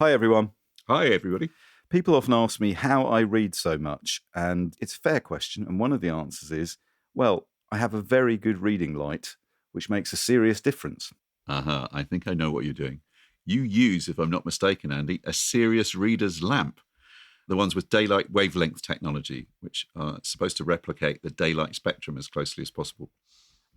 Hi, everyone. Hi, everybody. People often ask me how I read so much, and it's a fair question. And one of the answers is, well, I have a very good reading light, which makes a serious difference. I think I know what you're doing. You use, if I'm not mistaken, Andy, a serious reader's lamp. The ones with daylight wavelength technology, which are supposed to replicate the daylight spectrum as closely as possible.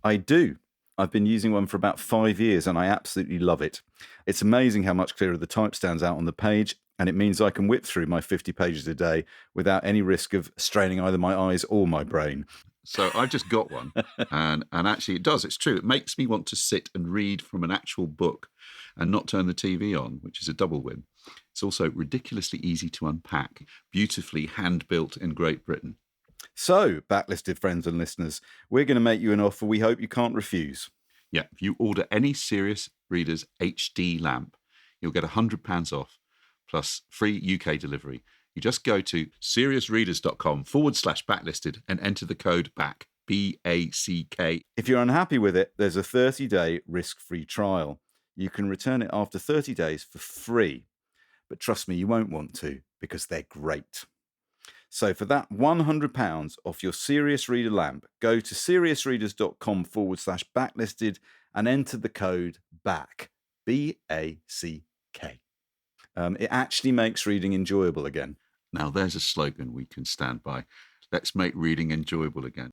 I do. I've been using one for about 5 years, and I absolutely love it. It's amazing how much clearer the type stands out on the page, and it means I can whip through my 50 pages a day without any risk of straining either my eyes or my brain. So I've just got one, and actually it does. It's true. It makes me want to sit and read from an actual book and not turn the TV on, which is a double win. It's also ridiculously easy to unpack, beautifully hand-built in Great Britain. So, backlisted friends and listeners, we're going to make you an offer we hope you can't refuse. Yeah, if you order any Serious Readers HD lamp, you'll get £100 off, plus free UK delivery. You just go to seriousreaders.com/backlisted and enter the code BACK, BACK. If you're unhappy with it, there's a 30-day risk-free trial. You can return it after 30 days for free. But trust me, you won't want to, because they're great. So for that £100 off your Serious Reader lamp, go to seriousreaders.com/backlisted and enter the code BACK, BACK. It actually makes reading enjoyable again. Now there's a slogan we can stand by. Let's make reading enjoyable again.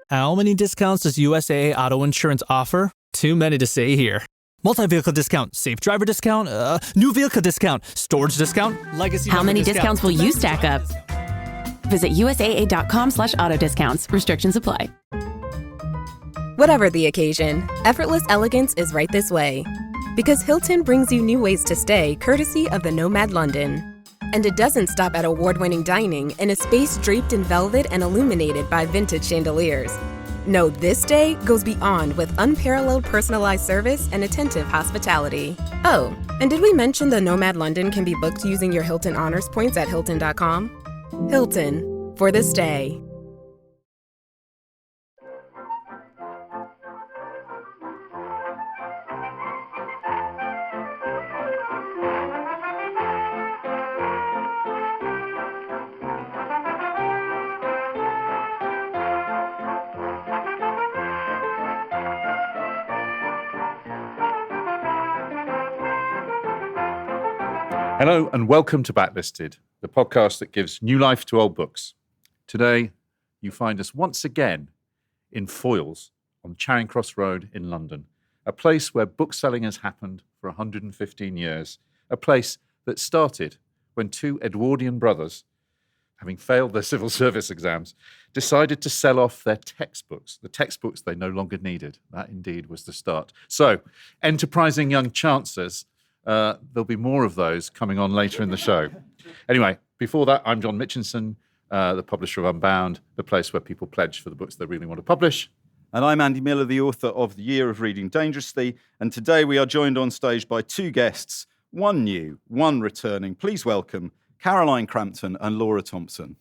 How many discounts does USAA Auto Insurance offer? Too many to say here. Multi-vehicle discount, safe driver discount, new vehicle discount, storage discount, legacy. How many discounts will you stack up? Visit USAA.com/auto discounts. Restrictions apply. Whatever the occasion, effortless elegance is right this way. Because Hilton brings you new ways to stay courtesy of the Nomad London. And it doesn't stop at award-winning dining in a space draped in velvet and illuminated by vintage chandeliers. No, this day goes beyond with unparalleled personalized service and attentive hospitality. Oh, and did we mention the Nomad London can be booked using your Hilton Honors points at Hilton.com? Hilton, for the stay. Hello and welcome to Backlisted, the podcast that gives new life to old books. Today, you find us once again in Foyles on Charing Cross Road in London, a place where bookselling has happened for 115 years, a place that started when two Edwardian brothers, having failed their civil service exams, decided to sell off their textbooks, the textbooks they no longer needed. That indeed was the start. So, enterprising young chancers. There'll be more of those coming on later in the show. Anyway, before that, I'm John Mitchinson, the publisher of Unbound, the place where people pledge for the books they really want to publish. And I'm Andy Miller, the author of The Year of Reading Dangerously. And today we are joined on stage by two guests, one new, one returning. Please welcome Caroline Crampton and Laura Thompson.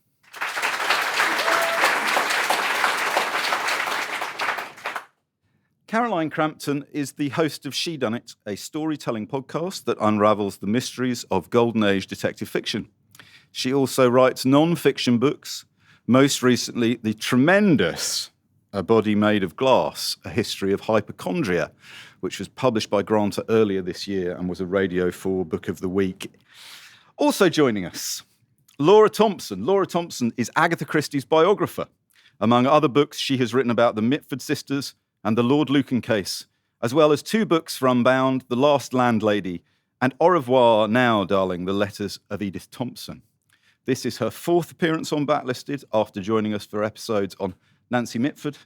Caroline Crampton is the host of She Done It, a storytelling podcast that unravels the mysteries of Golden Age detective fiction. She also writes non-fiction books, most recently the tremendous A Body Made of Glass, A History of Hypochondria, which was published by Granta earlier this year and was a Radio 4 Book of the Week. Also joining us, Laura Thompson. Laura Thompson is Agatha Christie's biographer. Among other books, she has written about the Mitford sisters and the Lord Lucan case, as well as two books for Unbound, The Last Landlady, and Au revoir now, darling, The Letters of Edith Thompson. This is her fourth appearance on Backlisted after joining us for episodes on Nancy Mitford,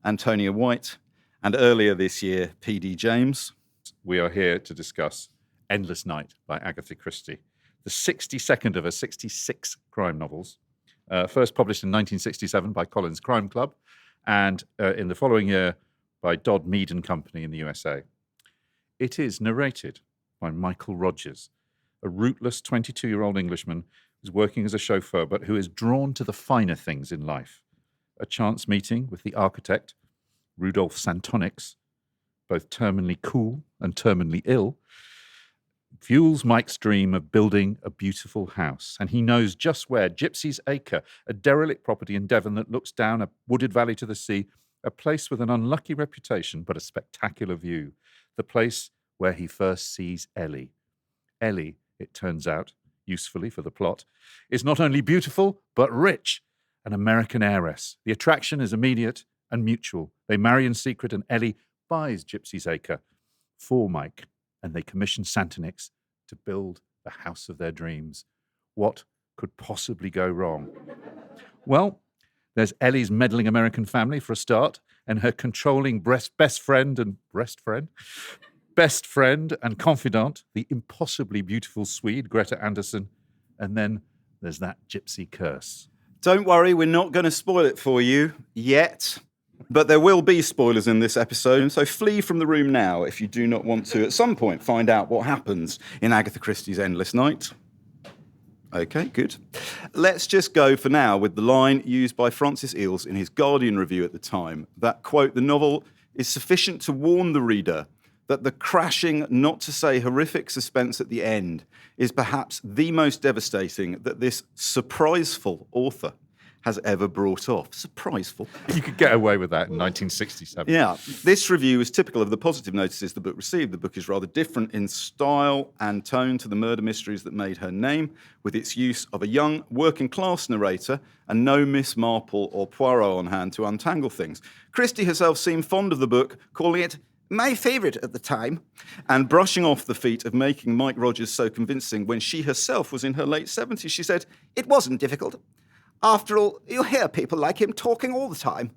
Antonia White, and earlier this year, P.D. James. We are here to discuss Endless Night by Agatha Christie, the 62nd of her 66 crime novels, first published in 1967 by Collins Crime Club, and in the following year by Dodd Mead and Company in the USA. It is narrated by Michael Rogers, a rootless 22-year-old Englishman who's working as a chauffeur, but who is drawn to the finer things in life. A chance meeting with the architect, Rudolph Santonix, both terminally cool and terminally ill, fuels Mike's dream of building a beautiful house. And he knows just where Gypsy's Acre, a derelict property in Devon that looks down a wooded valley to the sea, a place with an unlucky reputation but a spectacular view. The place where he first sees Ellie. Ellie, it turns out, usefully for the plot, is not only beautiful but rich, an American heiress. The attraction is immediate and mutual. They marry in secret and Ellie buys Gypsy's Acre for Mike, and they commission Santonix to build the house of their dreams. What could possibly go wrong? Well, there's Ellie's meddling American family for a start, and her controlling best friend and confidant, the impossibly beautiful Swede, Greta Anderson. And then there's that gypsy curse. Don't worry, we're not going to spoil it for you yet. But there will be spoilers in this episode, so flee from the room now if you do not want to, at some point, find out what happens in Agatha Christie's Endless Night. Okay, good. Let's just go for now with the line used by Francis Eales in his Guardian review at the time, that, quote, the novel is sufficient to warn the reader that the crashing, not to say horrific suspense at the end is perhaps the most devastating that this surpriseful author has ever brought off. Surpriseful. You could get away with that in 1967. Yeah. This review is typical of the positive notices the book received. The book is rather different in style and tone to the murder mysteries that made her name, with its use of a young working-class narrator and no Miss Marple or Poirot on hand to untangle things. Christie herself seemed fond of the book, calling it my favourite at the time, and brushing off the feat of making Mike Rogers so convincing when she herself was in her late 70s. She said, "It wasn't difficult. After all, you hear people like him talking all the time."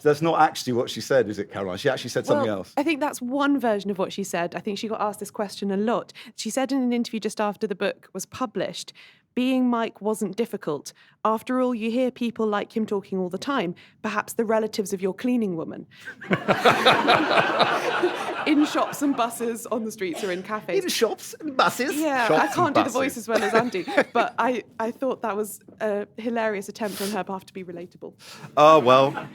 That's not actually what she said, is it, Caroline? She actually said something else. I think that's one version of what she said. I think she got asked this question a lot. She said in an interview just after the book was published, being Mike wasn't difficult. After all, you hear people like him talking all the time, perhaps the relatives of your cleaning woman. In shops and buses, on the streets or in cafes. In shops and buses? Yeah, shops I can't do buses. the voice as well as Andy, but I thought that was a hilarious attempt on her behalf to be relatable. Oh, well.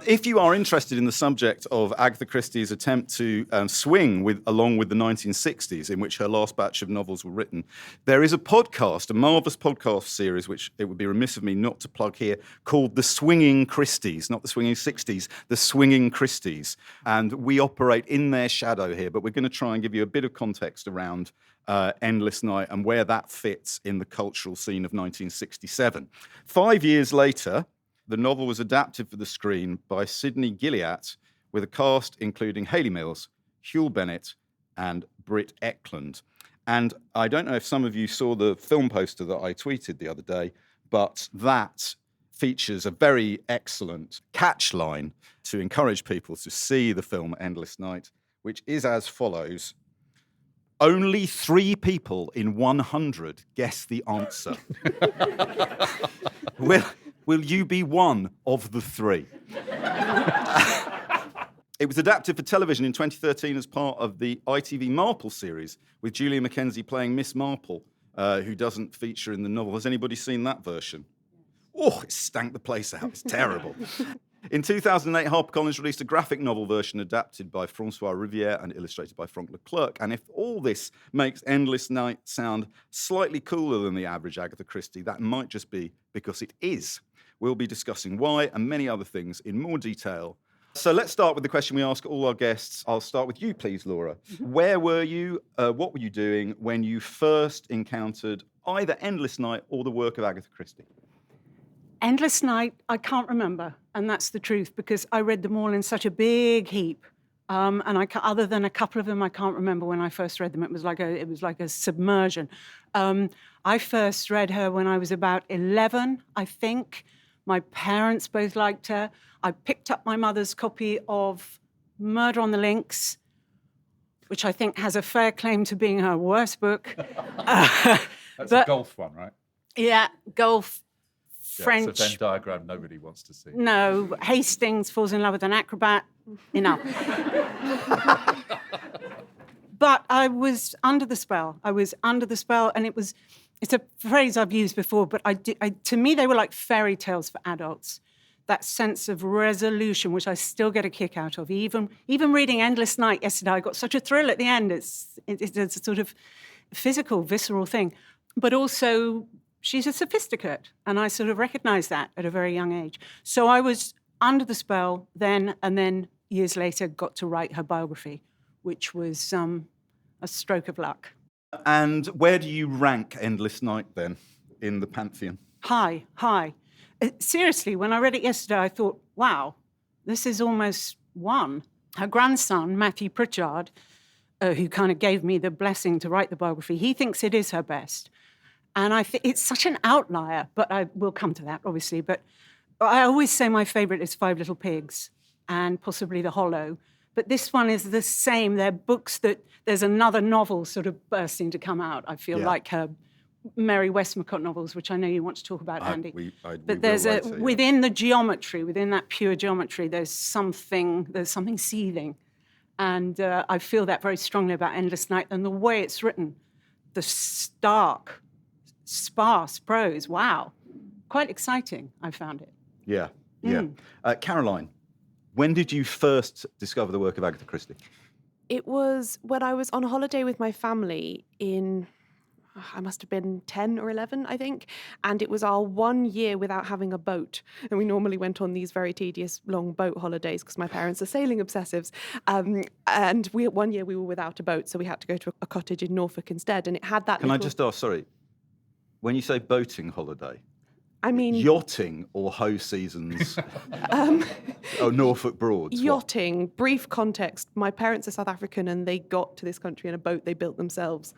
If you are interested in the subject of Agatha Christie's attempt to swing along with the 1960s, in which her last batch of novels were written, there is a podcast, a marvellous podcast series, which it would be remiss of me not to plug here, called The Swinging Christies, not The Swinging 60s, The Swinging Christies. And we operate in their shadow here, but we're going to try and give you a bit of context around Endless Night and where that fits in the cultural scene of 1967. 5 years later, the novel was adapted for the screen by Sidney Gilliatt with a cast including Hayley Mills, Huell Bennett, and Britt Ekland. And I don't know if some of you saw the film poster that I tweeted the other day, but that features a very excellent catch line to encourage people to see the film Endless Night, which is as follows. Only 3 people in 100 guess the answer. Will you be one of the 3? It was adapted for television in 2013 as part of the ITV Marple series, with Julia Mackenzie playing Miss Marple, who doesn't feature in the novel. Has anybody seen that version? Oh, it stank the place out. It's terrible. In 2008, HarperCollins released a graphic novel version adapted by François Rivière and illustrated by Frank Leclerc. And if all this makes Endless Night sound slightly cooler than the average Agatha Christie, that might just be because it is. We'll be discussing why and many other things in more detail. So let's start with the question we ask all our guests. I'll start with you, please, Laura. Where were you, what were you doing when you first encountered either Endless Night or the work of Agatha Christie? Endless Night, I can't remember, and that's the truth, because I read them all in such a big heap. And other than a couple of them, I can't remember when I first read them. It was like a submersion. I first read her when I was about 11, I think. My parents both liked her. I picked up my mother's copy of Murder on the Links, which I think has a fair claim to being her worst book. That's a golf one, right? Yeah, golf. Yeah, French. it's a Venn diagram nobody wants to see. No, Hastings falls in love with an acrobat. Enough. But I was under the spell. And it's a phrase I've used before, but to me they were like fairy tales for adults. that sense of resolution, which I still get a kick out of. Even reading Endless Night yesterday, I got such a thrill at the end. It's a sort of physical, visceral thing. But also, she's a sophisticate, and I sort of recognized that at a very young age. So I was under the spell then, and then years later got to write her biography, which was a stroke of luck. And where do you rank Endless Night then in the pantheon? High. Seriously, when I read it yesterday, I thought, wow, this is almost one. Her grandson, Matthew Pritchard, who kind of gave me the blessing to write the biography, he thinks it is her best. And I think it's such an outlier, but I will come to that, obviously. But I always say my favourite is Five Little Pigs and possibly The Hollow. But this one is the same. They're books that there's another novel sort of bursting to come out. I feel like her Mary Westmacott novels, which I know you want to talk about, Andy. But there's within the geometry, within that pure geometry, there's something seething. And I feel that very strongly about Endless Night and the way it's written. The stark, sparse prose. Wow. Quite exciting, I found it. Yeah. Caroline, when did you first discover the work of Agatha Christie? It was when I was on holiday with my family I must have been 10 or 11, I think. And it was our 1 year without having a boat. And we normally went on these very tedious long boat holidays because my parents are sailing obsessives. And 1 year we were without a boat, so we had to go to a cottage in Norfolk instead. And it had that Can I just ask, sorry, when you say boating holiday, I mean... yachting or Hoe Seasons? Norfolk Broads? Yachting. What? Brief context. My parents are South African and they got to this country in a boat they built themselves.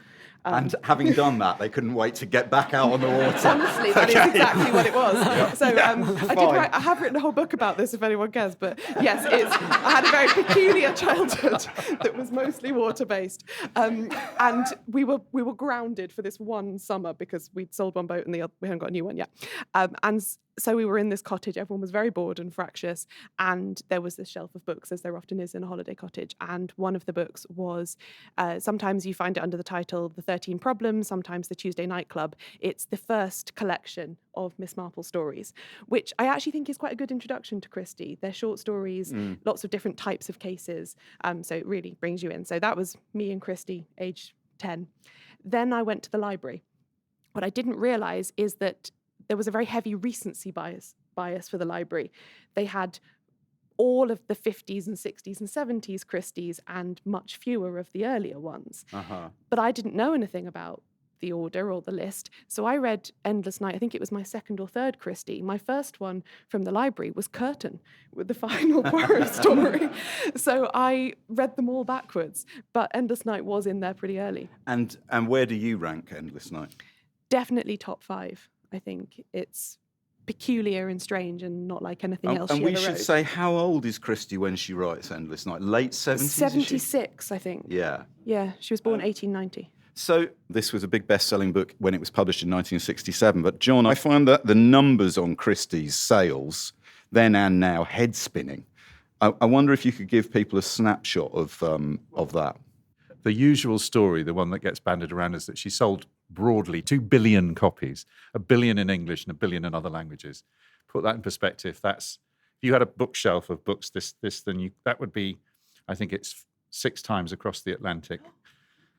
And having done that, they couldn't wait to get back out on the water. Honestly, that is exactly what it was. So I have written a whole book about this if anyone cares. But yes, I had a very peculiar childhood that was mostly water-based. And we were grounded for this one summer because we'd sold one boat and we hadn't got a new one yet. So we were in this cottage. Everyone was very bored and fractious. And there was this shelf of books, as there often is in a holiday cottage. And one of the books was, sometimes you find it under the title The 13 Problems, sometimes The Tuesday Night Club. It's the first collection of Miss Marple stories, which I actually think is quite a good introduction to Christie. They're short stories, lots of different types of cases. So it really brings you in. So that was me and Christie, age 10. Then I went to the library. What I didn't realise is that there was a very heavy recency bias for the library. They had all of the 50s and 60s and 70s Christies and much fewer of the earlier ones. But I didn't know anything about the order or the list. So I read Endless Night. I think it was my second or third Christie. My first one from the library was Curtain with the final Poirot story. So I read them all backwards. But Endless Night was in there pretty early. And where do you rank Endless Night? Definitely top 5. I think it's peculiar and strange and not like anything else she ever wrote. And we should say, how old is Christie when she writes Endless Night? Late 70s? 76, I think. Yeah. Yeah, she was born 1890. So this was a big best-selling book when it was published in 1967. But John, I find that the numbers on Christie's sales, then and now, head-spinning. I wonder if you could give people a snapshot of that. The usual story, the one that gets bandied around, is that she sold broadly 2 billion copies, 1 billion in English and 1 billion in other languages. Put that in perspective. That's, if you had a bookshelf of books, then that would be, I think it's 6 times across the Atlantic.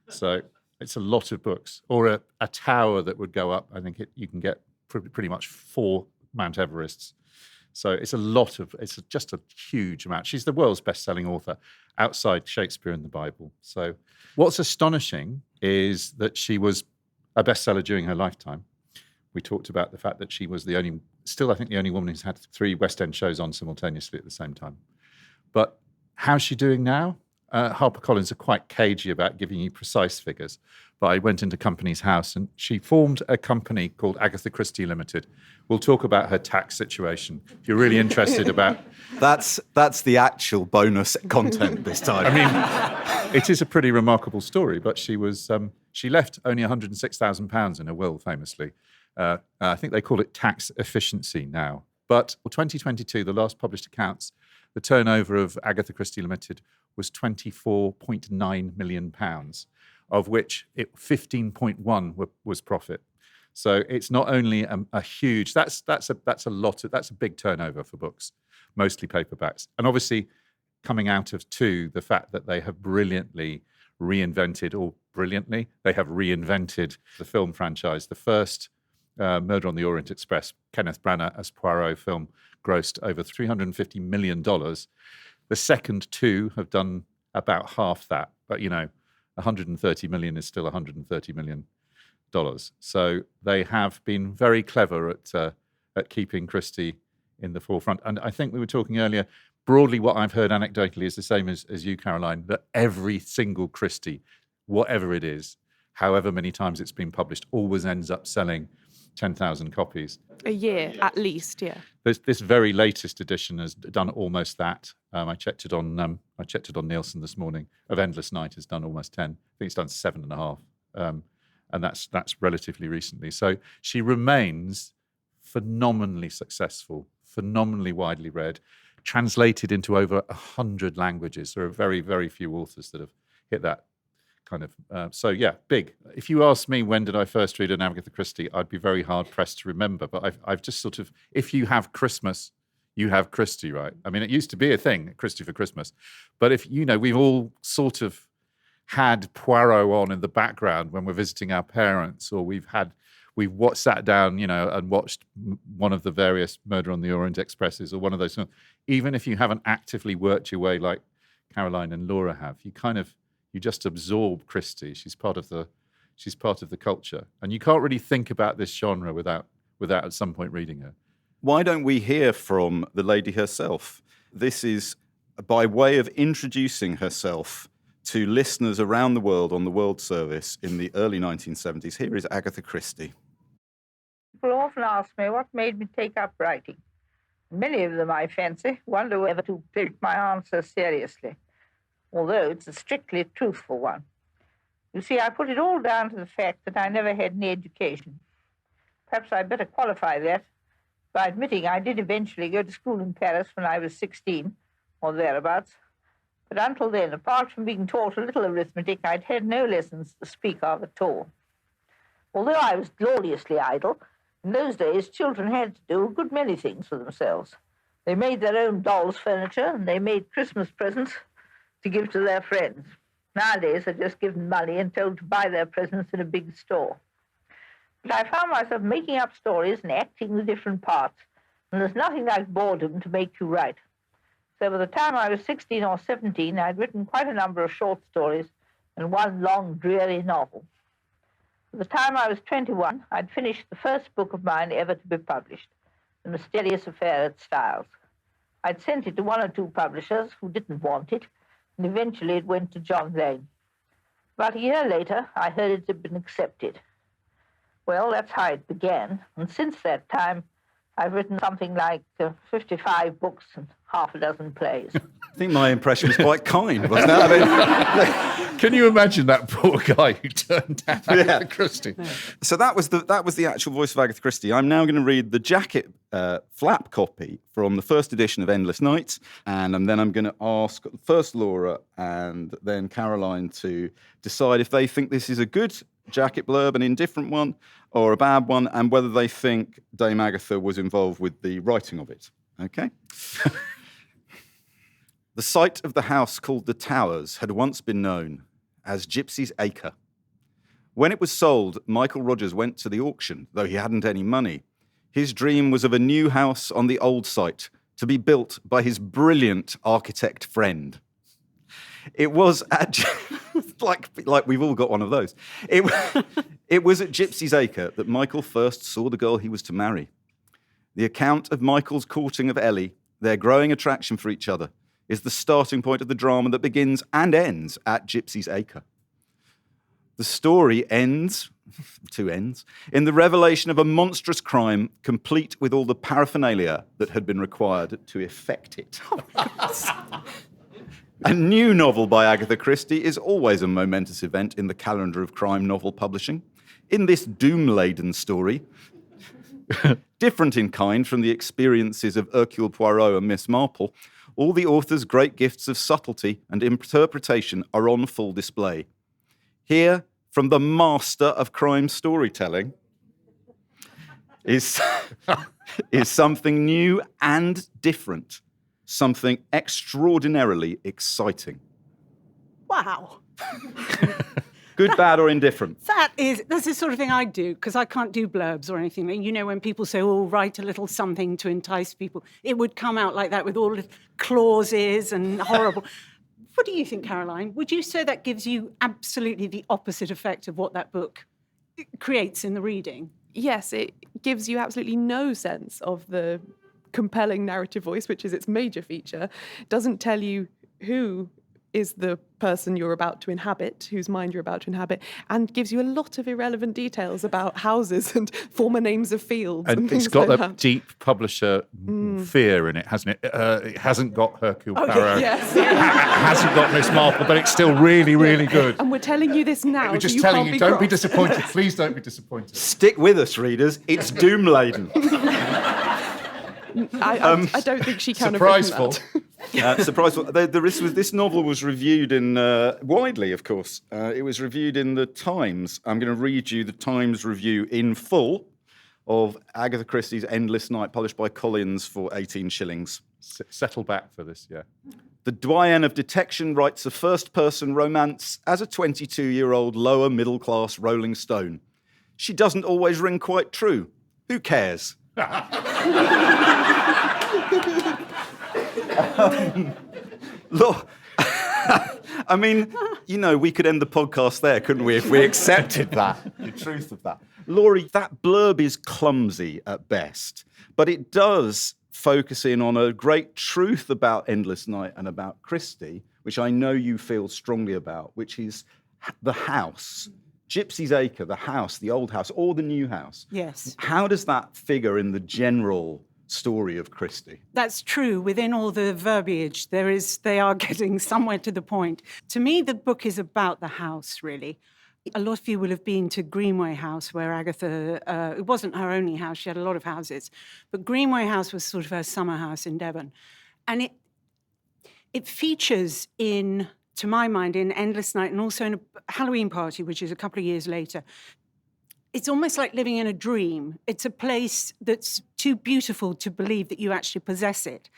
So it's a lot of books. Or a tower that would go up. I think you can get pretty much 4 Mount Everests. So it's just a huge amount. She's the world's best-selling author outside Shakespeare and the Bible. So what's astonishing is that she was a bestseller during her lifetime. We talked about the fact that she was the only woman who's had 3 West End shows on simultaneously at the same time. But how's she doing now? HarperCollins are quite cagey about giving you precise figures. But I went into Company's House and she formed a company called Agatha Christie Limited. We'll talk about her tax situation if you're really interested about... That's the actual bonus content this time. I mean, it is a pretty remarkable story, but she left only £106,000 in her will, famously. I think they call it tax efficiency now. But 2022, the last published accounts, the turnover of Agatha Christie Limited was £24.9 million, of which 15.1 was profit. So it's not only a huge, that's a big turnover for books, mostly paperbacks. And obviously coming out of two, the fact that they have they have reinvented the film franchise. The first Murder on the Orient Express, Kenneth Branagh as Poirot film, grossed over $350 million. The second two have done about half that, but 130 million is still $130 million. So they have been very clever at keeping Christie in the forefront. And I think we were talking earlier, broadly what I've heard anecdotally is the same as you, Caroline, that every single Christie, whatever it is, however many times it's been published, always ends up selling 10,000 copies. A year, at least, yeah. This very latest edition has done almost that. I checked it on Nielsen this morning. Of Endless Night has done almost 10. I think it's done 7.5. And that's relatively recently. So she remains phenomenally successful, phenomenally widely read, translated into over 100 languages. There are very, very few authors that have hit that kind of. So yeah, big. If you ask me when did I first read an Agatha Christie, I'd be very hard pressed to remember. But I've just sort of, if you have Christmas, you have Christie, right? I mean, it used to be a thing, Christie for Christmas. But if, we've all sort of had Poirot on in the background when we're visiting our parents, or we've sat down, and watched one of the various Murder on the Orient Expresses or one of those. Even if you haven't actively worked your way like Caroline and Laura have, you just absorb Christie. She's part of the culture, and you can't really think about this genre without at some point reading her. Why don't we hear from the lady herself? This is by way of introducing herself to listeners around the world on the World Service in the early 1970s. Here is Agatha Christie. People often ask me what made me take up writing. Many of them, I fancy, wonder whether to take my answer seriously, although it's a strictly truthful one. You see, I put it all down to the fact that I never had any education. Perhaps I'd better qualify that by admitting I did eventually go to school in Paris when I was 16, or thereabouts. But until then, apart from being taught a little arithmetic, I'd had no lessons to speak of at all. Although I was gloriously idle, in those days children had to do a good many things for themselves. They made their own dolls' furniture, and they made Christmas presents to give to their friends. Nowadays, they're just given money and told to buy their presents in a big store. But I found myself making up stories and acting the different parts, and there's nothing like boredom to make you write. So by the time I was 16 or 17, I'd written quite a number of short stories and one long, dreary novel. By the time I was 21, I'd finished the first book of mine ever to be published, The Mysterious Affair at Styles. I'd sent it to one or two publishers who didn't want it, and eventually it went to John Lane. About a year later, I heard it had been accepted. Well, that's how it began, and since that time, I've written something like 55 books and half a dozen plays. I think my impression was quite kind, wasn't it? I mean, can you imagine that poor guy who turned down Agatha Christie? So that was the actual voice of Agatha Christie. I'm now going to read the jacket flap copy from the first edition of Endless Night, and then I'm going to ask first Laura and then Caroline to decide if they think this is a good jacket blurb, an indifferent one, or a bad one, and whether they think Dame Agatha was involved with the writing of it. Okay? The site of the house called the Towers had once been known as Gypsy's Acre. When it was sold, Michael Rogers went to the auction, though he hadn't any money. His dream was of a new house on the old site, to be built by his brilliant architect friend. It was at... like we've all got one of those. It was at Gypsy's Acre that Michael first saw the girl he was to marry. The account of Michael's courting of Ellie, their growing attraction for each other, is the starting point of the drama that begins and ends at Gypsy's Acre. The story ends, two ends, in the revelation of a monstrous crime, complete with all the paraphernalia that had been required to effect it. A new novel by Agatha Christie is always a momentous event in the calendar of crime novel publishing. In this doom-laden story, different in kind from the experiences of Hercule Poirot and Miss Marple, all the author's great gifts of subtlety and interpretation are on full display. Here, from the master of crime storytelling, is something new and different, something extraordinarily exciting. Wow. Good, bad, or indifferent? That's the sort of thing I do, because I can't do blurbs or anything. You know, when people say, oh, write a little something to entice people, it would come out like that with all the clauses and horrible. What do you think, Caroline? Would you say that gives you absolutely the opposite effect of what that book creates in the reading? Yes, it gives you absolutely no sense of the compelling narrative voice, which is its major feature. It doesn't tell you who is the person you're about to inhabit, whose mind you're about to inhabit, and gives you a lot of irrelevant details about houses and former names of fields. And it's things got like that deep publisher fear in it, hasn't it? It hasn't got Hercule Poirot. Yes. It hasn't got Miss Marple, but it's still really, really good. And we're telling you this now. We're just so you telling can't you, be don't be cross. disappointed. Please don't be disappointed. Stick with us, readers. It's doom-laden. I don't think she can Surpriseful. have written that. Surpriseful. This novel was reviewed in widely, of course. It was reviewed in the Times. I'm going to read you the Times review in full of Agatha Christie's Endless Night, published by Collins for 18 shillings. Settle back for this, yeah. The doyen of detection writes a first-person romance as a 22-year-old lower middle-class Rolling Stone. She doesn't always ring quite true. Who cares? Look, I mean, you know, we could end the podcast there, couldn't we, if we accepted that, the truth of that. Laurie, that blurb is clumsy at best, but it does focus in on a great truth about Endless Night and about Christie, which I know you feel strongly about, which is the house. Gypsy's Acre, the house, the old house, or the new house. Yes. How does that figure in the general story of Christie? That's true. Within all the verbiage, they are getting somewhere to the point. To me, the book is about the house, really. A lot of you will have been to Greenway House, where Agatha, it wasn't her only house, she had a lot of houses, but Greenway House was sort of her summer house in Devon. And it features in, to my mind, in Endless Night and also in a Halloween Party, which is a couple of years later. It's almost like living in a dream. It's a place that's too beautiful to believe that you actually possess it.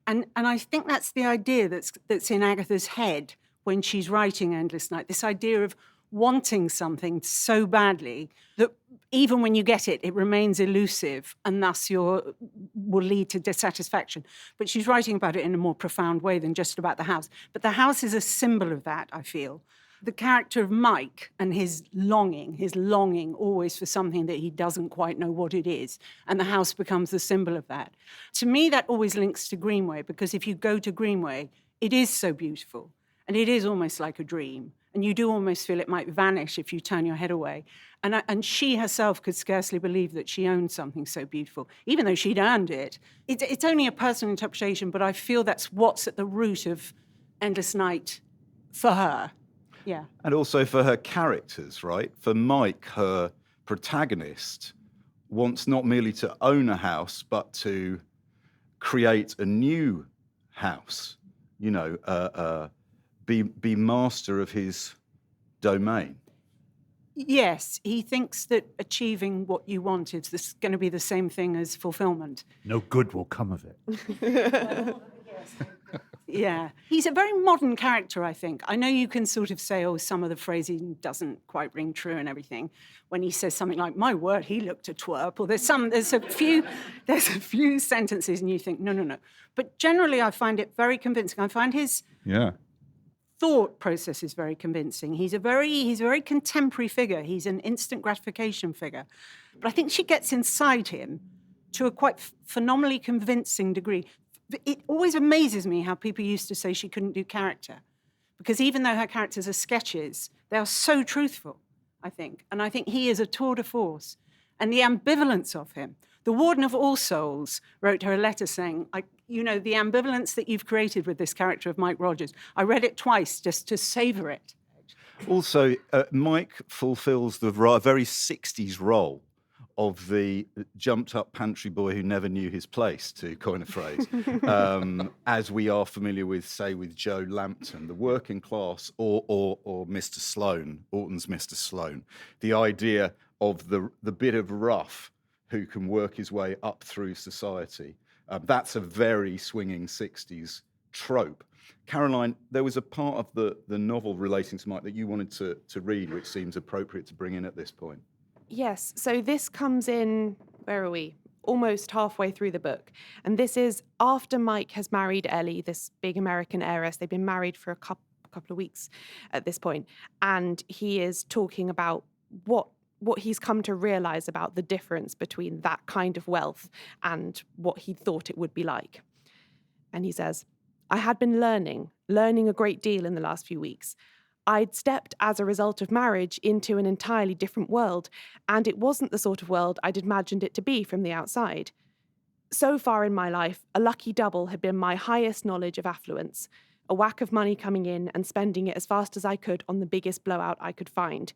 And I think that's the idea that's in Agatha's head when she's writing Endless Night, this idea of wanting something so badly that even when you get it, it remains elusive and thus will lead to dissatisfaction. But she's writing about it in a more profound way than just about the house. But the house is a symbol of that, I feel. The character of Mike and his longing always for something that he doesn't quite know what it is, and the house becomes the symbol of that. To me, that always links to Greenway, because if you go to Greenway, it is so beautiful, and it is almost like a dream, and you do almost feel it might vanish if you turn your head away. And she herself could scarcely believe that she owned something so beautiful, even though she'd earned it. It's only a personal interpretation, but I feel that's what's at the root of Endless Night for her. Yeah. And also for her characters, right? For Mike, her protagonist, wants not merely to own a house, but to create a new house, you know, be master of his domain. Yes, he thinks that achieving what you want is going to be the same thing as fulfillment. No good will come of it. Yeah. He's a very modern character, I think. I know you can sort of say, oh, some of the phrasing doesn't quite ring true and everything. When he says something like, my word, he looked a twerp, or there's a few sentences and you think, no. But generally, I find it very convincing. I find his thought process is very convincing. He's a very contemporary figure. He's an instant gratification figure. But I think she gets inside him to a quite phenomenally convincing degree. It always amazes me how people used to say she couldn't do character, because even though her characters are sketches, they are so truthful, I think. And I think he is a tour de force. And the ambivalence of him. The Warden of All Souls wrote her a letter saying, the ambivalence that you've created with this character of Mike Rogers, I read it twice just to savor it. Also, Mike fulfills the very 60s role of the jumped-up pantry boy who never knew his place, to coin a phrase, as we are familiar with, say, with Joe Lampton, the working class, or Mr. Sloane, Orton's Mr. Sloane. The idea of the bit of rough who can work his way up through society. That's a very swinging 60s trope. Caroline, there was a part of the novel relating to Mike that you wanted to read, which seems appropriate to bring in at this point. Yes, so this comes in, where are we? Almost halfway through the book. And this is after Mike has married Ellie, this big American heiress. They've been married for a couple of weeks at this point. And he is talking about what he's come to realize about the difference between that kind of wealth and what he thought it would be like. And he says, I had been learning a great deal in the last few weeks. I'd stepped, as a result of marriage, into an entirely different world, and it wasn't the sort of world I'd imagined it to be from the outside. So far in my life, a lucky double had been my highest knowledge of affluence, a whack of money coming in and spending it as fast as I could on the biggest blowout I could find.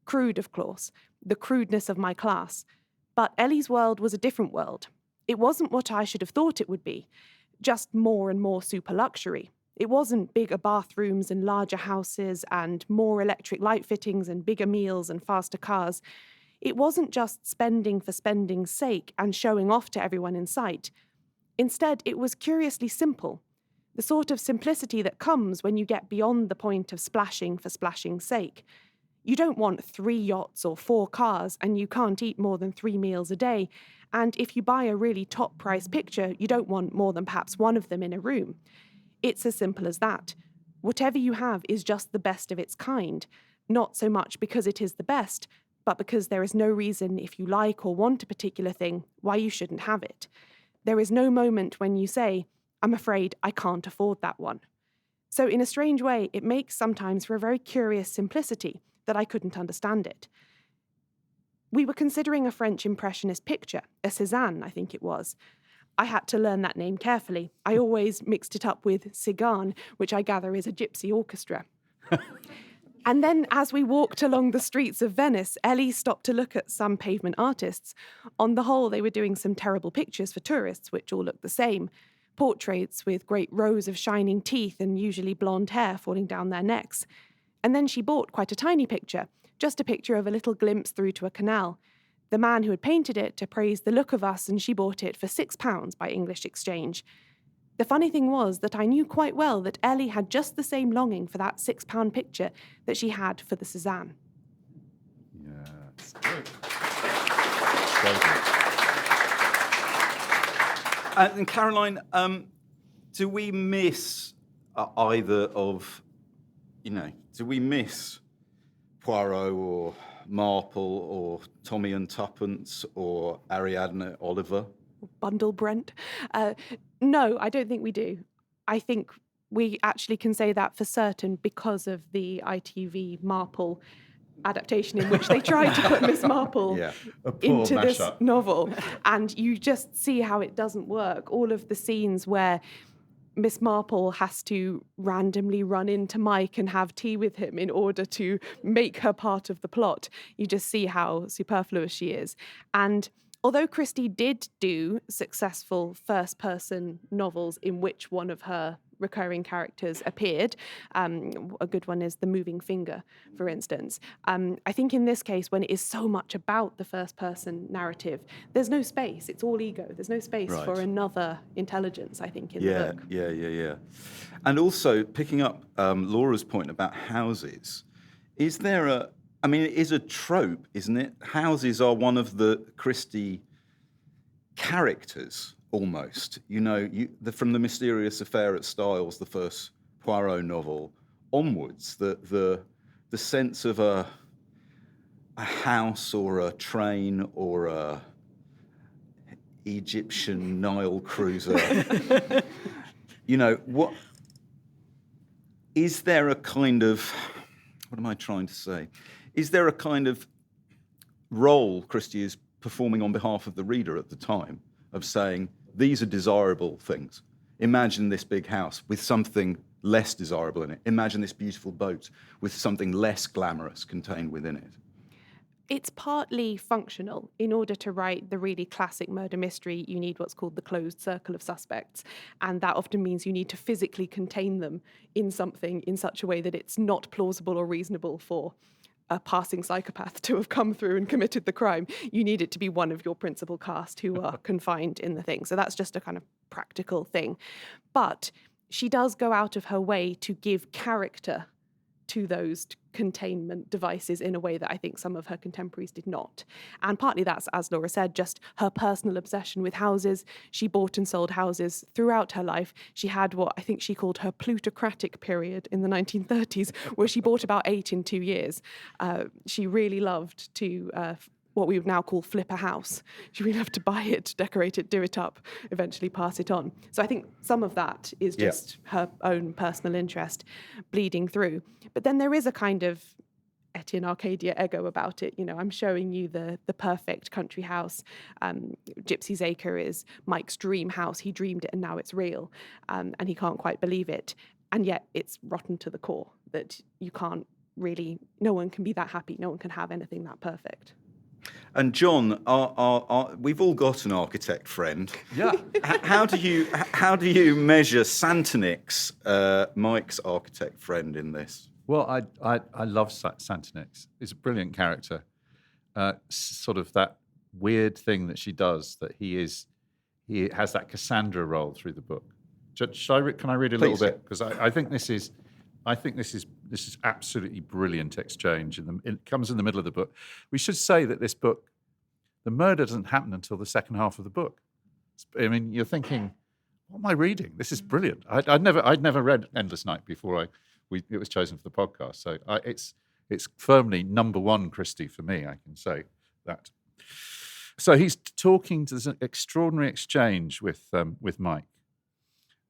Crude, of course, the crudeness of my class. But Ellie's world was a different world. It wasn't what I should have thought it would be, just more and more super luxury. It wasn't bigger bathrooms and larger houses and more electric light fittings and bigger meals and faster cars. It wasn't just spending for spending's sake and showing off to everyone in sight. Instead, it was curiously simple, the sort of simplicity that comes when you get beyond the point of splashing for splashing's sake. You don't want 3 yachts or 4 cars, and you can't eat more than 3 meals a day. And if you buy a really top-priced picture, you don't want more than perhaps one of them in a room. It's as simple as that. Whatever you have is just the best of its kind, not so much because it is the best, but because there is no reason, if you like or want a particular thing, why you shouldn't have it. There is no moment when you say, I'm afraid I can't afford that one. So in a strange way, it makes sometimes for a very curious simplicity that I couldn't understand it. We were considering a French Impressionist picture, a Cézanne, I think it was. I had to learn that name carefully. I always mixed it up with Cigane, which I gather is a gypsy orchestra. And then as we walked along the streets of Venice, Ellie stopped to look at some pavement artists. On the whole, they were doing some terrible pictures for tourists, which all looked the same. Portraits with great rows of shining teeth and usually blonde hair falling down their necks. And then she bought quite a tiny picture, just a picture of a little glimpse through to a canal. The man who had painted it appraised the look of us, and she bought it for £6 by English exchange. The funny thing was that I knew quite well that Ellie had just the same longing for that £6 picture that she had for the Cézanne. Yes. And Caroline, do we miss either of, do we miss Poirot or Marple or Tommy and Tuppence or Ariadne Oliver? Bundle Brent? No, I don't think we do. I think we actually can say that for certain because of the ITV Marple adaptation in which they tried to put Miss Marple into this novel. And you just see how it doesn't work. All of the scenes where Miss Marple has to randomly run into Mike and have tea with him in order to make her part of the plot. You just see how superfluous she is. And although Christie did do successful first-person novels in which one of her recurring characters appeared, a good one is The Moving Finger, for instance. I think in this case, when it is so much about the first-person narrative, there's no space. It's all ego. There's no space for another intelligence, I think, in the book. Yeah. And also, picking up Laura's point about houses, is there it is a trope, isn't it? Houses are one of the Christie characters, almost. From The Mysterious Affair at Styles, the first Poirot novel, onwards, the sense of a house or a train or a Egyptian Nile cruiser. What is there a kind of, what am I trying to say? Is there a kind of role Christie is performing on behalf of the reader at the time of saying, these are desirable things. Imagine this big house with something less desirable in it. Imagine this beautiful boat with something less glamorous contained within it. It's partly functional. In order to write the really classic murder mystery, you need what's called the closed circle of suspects. And that often means you need to physically contain them in something in such a way that it's not plausible or reasonable for a passing psychopath to have come through and committed the crime. You need it to be one of your principal cast who are confined in the thing. So that's just a kind of practical thing. But she does go out of her way to give character to those containment devices in a way that I think some of her contemporaries did not. And partly that's, as Laura said, just her personal obsession with houses. She bought and sold houses throughout her life. She had what I think she called her plutocratic period in the 1930s, where she bought about 8 in 2 years. She really loved to what we would now call flip a house. She really loved to buy it, decorate it, do it up, eventually pass it on. So I think some of that is just her own personal interest bleeding through. But then there is a kind of et in Arcadia ego about it. You know, I'm showing you the perfect country house. Gypsy's Acre is Mike's dream house. He dreamed it and now it's real. And he can't quite believe it. And yet it's rotten to the core that you can't really, no one can be that happy. No one can have anything that perfect. And John, we've all got an architect friend. Yeah. How do you measure Santonix, Mike's architect friend, in this? Well, I love Santonix. He's a brilliant character. Sort of that weird thing that she does, that he has that Cassandra role through the book. Can I read a little bit? Because I think this is absolutely brilliant exchange. It comes in the middle of the book. We should say that this book, the murder doesn't happen until the second half of the book. I mean, you're thinking, what am I reading? This is brilliant. I'd never read Endless Night before it was chosen for the podcast. So it's firmly number one Christie for me. I can say that. So he's talking to this extraordinary exchange with Mike,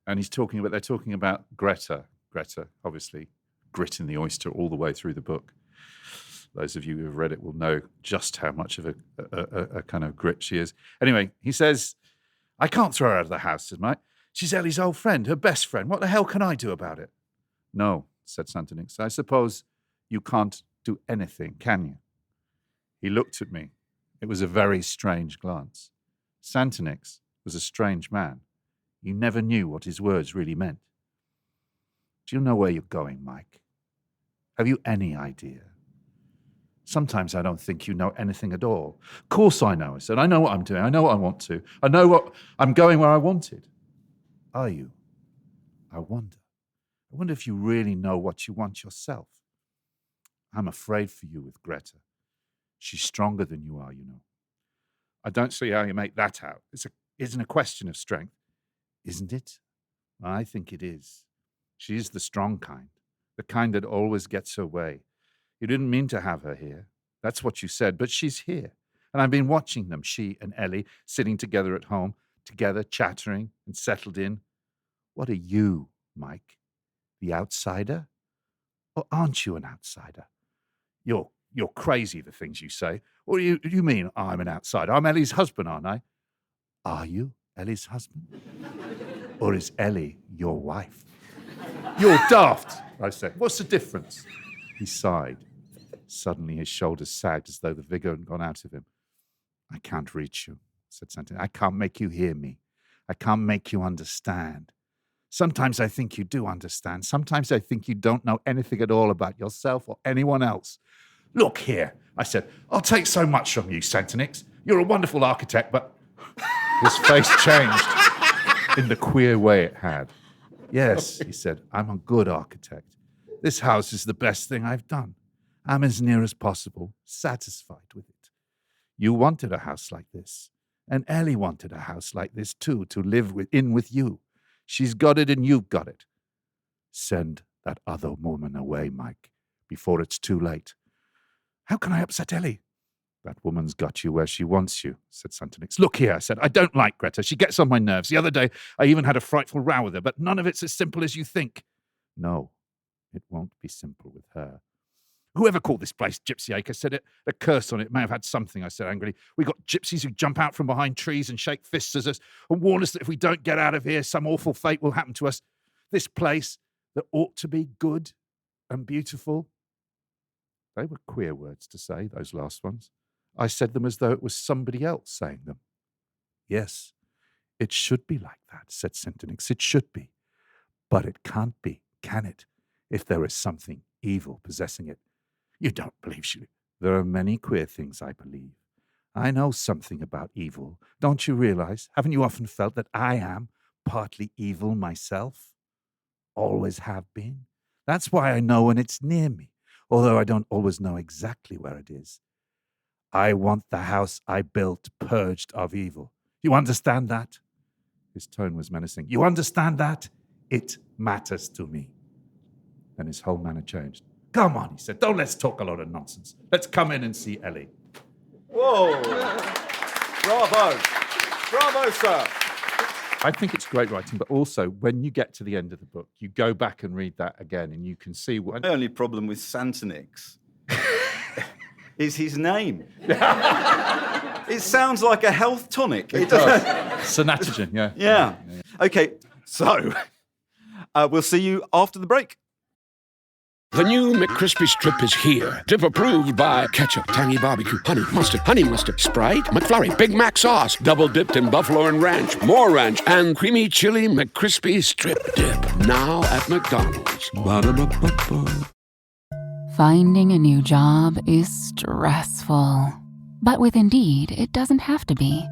and they're talking about Greta. Greta, obviously, grit in the oyster all the way through the book. Those of you who have read it will know just how much of a kind of grit she is. Anyway, he says, I can't throw her out of the house, said Mike. She's Ellie's old friend, her best friend. What the hell can I do about it? No, said Santonix. I suppose you can't do anything, can you? He looked at me. It was a very strange glance. Santonix was a strange man. You never knew what his words really meant. Do you know where you're going, Mike? Have you any idea? Sometimes I don't think you know anything at all. Of course I know, I said. I know what I'm doing. I know what I want to. I know what I'm going where I wanted. Are you? I wonder. I wonder if you really know what you want yourself. I'm afraid for you with Greta. She's stronger than you are, you know. I don't see how you make that out. Isn't a question of strength, isn't it? I think it is. She's the strong kind, the kind that always gets her way. You didn't mean to have her here. That's what you said, but she's here. And I've been watching them, she and Ellie, sitting together at home, together, chattering and settled in. What are you, Mike? The outsider? Or aren't you an outsider? You're crazy, the things you say. What do you mean I'm an outsider? I'm Ellie's husband, aren't I? Are you Ellie's husband? Or is Ellie your wife? You're daft, I said. What's the difference? He sighed. Suddenly his shoulders sagged as though the vigor had gone out of him. I can't reach you, said Santon. I can't make you hear me. I can't make you understand. Sometimes I think you do understand. Sometimes I think you don't know anything at all about yourself or anyone else. Look here, I said. I'll take so much from you, Santonix. You're a wonderful architect, but... His face changed in the queer way it had. Yes, he said, I'm a good architect. This house is the best thing I've done. I'm as near as possible satisfied with it. You wanted a house like this, and Ellie wanted a house like this too, to live in with you. She's got it and you've got it. Send that other woman away, Mike, before it's too late. How can I upset Ellie? That woman's got you where she wants you, said Santonix. Look here, I said, I don't like Greta. She gets on my nerves. The other day, I even had a frightful row with her, but none of it's as simple as you think. No, it won't be simple with her. Whoever called this place Gypsy Acre said it. A curse on it may have had something, I said angrily. We got gypsies who jump out from behind trees and shake fists at us and warn us that if we don't get out of here, some awful fate will happen to us. This place that ought to be good and beautiful. They were queer words to say, those last ones. I said them as though it was somebody else saying them. Yes, it should be like that, said Santonix. It should be. But it can't be, can it, if there is something evil possessing it? You don't believe she... There are many queer things I believe. I know something about evil. Don't you realize? Haven't you often felt that I am partly evil myself? Always have been. That's why I know when it's near me, although I don't always know exactly where it is. I want the house I built purged of evil. You understand that? His tone was menacing. You understand that? It matters to me. Then his whole manner changed. Come on, he said. Don't let's talk a lot of nonsense. Let's come in and see Ellie. Whoa! Bravo! Bravo, sir! I think it's great writing, but also when you get to the end of the book, you go back and read that again and you can see what... My only problem with Santonix is his name. It sounds like a health tonic. It does. Synatogen, yeah. Yeah. Okay, so we'll see you after the break. The new McCrispy Strip is here. Dip approved by ketchup, tangy barbecue, honey mustard, Sprite, McFlurry, Big Mac sauce, double dipped in buffalo and ranch, more ranch, and creamy chili McCrispy Strip Dip. Now at McDonald's. Ba-da-ba-ba-ba. Finding a new job is stressful. But with Indeed, it doesn't have to be.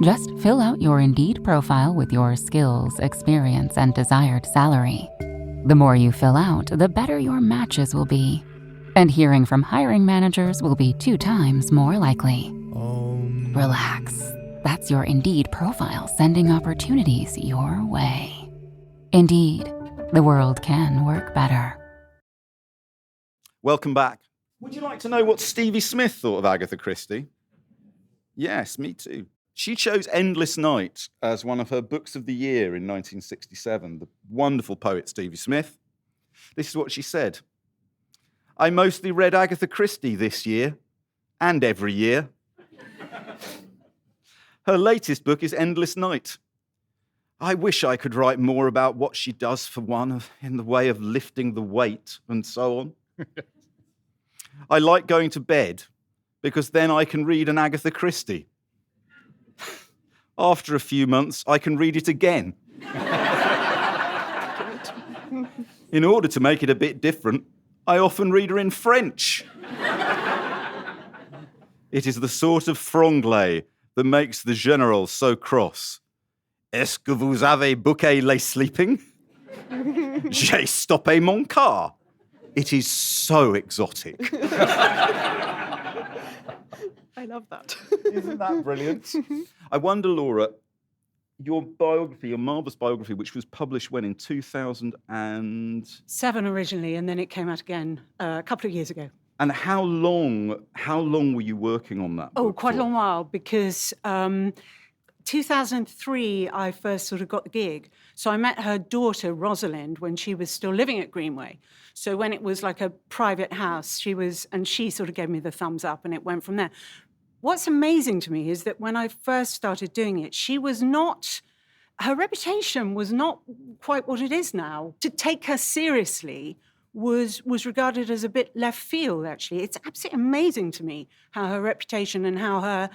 Just fill out your Indeed profile with your skills, experience, and desired salary. The more you fill out, the better your matches will be. And hearing from hiring managers will be 2 times more likely. Relax. That's your Indeed profile sending opportunities your way. Indeed, the world can work better. Welcome back. Would you like to know what Stevie Smith thought of Agatha Christie? Yes, me too. She chose Endless Night as one of her books of the year in 1967, the wonderful poet Stevie Smith. This is what she said. I mostly read Agatha Christie this year, and every year. Her latest book is Endless Night. I wish I could write more about what she does for one in the way of lifting the weight and so on. I like going to bed because then I can read an Agatha Christie. After a few months, I can read it again. In order to make it a bit different, I often read her in French. It is the sort of franglais that makes the general so cross. Est-ce que vous avez bouqué les sleeping? J'ai stoppé mon car. It is so exotic. I love that. Isn't that brilliant? I wonder, Laura, your biography, your marvellous biography, which was published when in 2007 originally, and then it came out again a couple of years ago. And how long were you working on that? Oh, book quite for? a long while, because 2003 I first sort of got the gig. So I met her daughter, Rosalind, when she was still living at Greenway. So when it was like a private house, she sort of gave me the thumbs up, and it went from there. What's amazing to me is that when I first started doing it, her reputation was not quite what it is now. To take her seriously was regarded as a bit left field, actually. It's absolutely amazing to me how her reputation and how her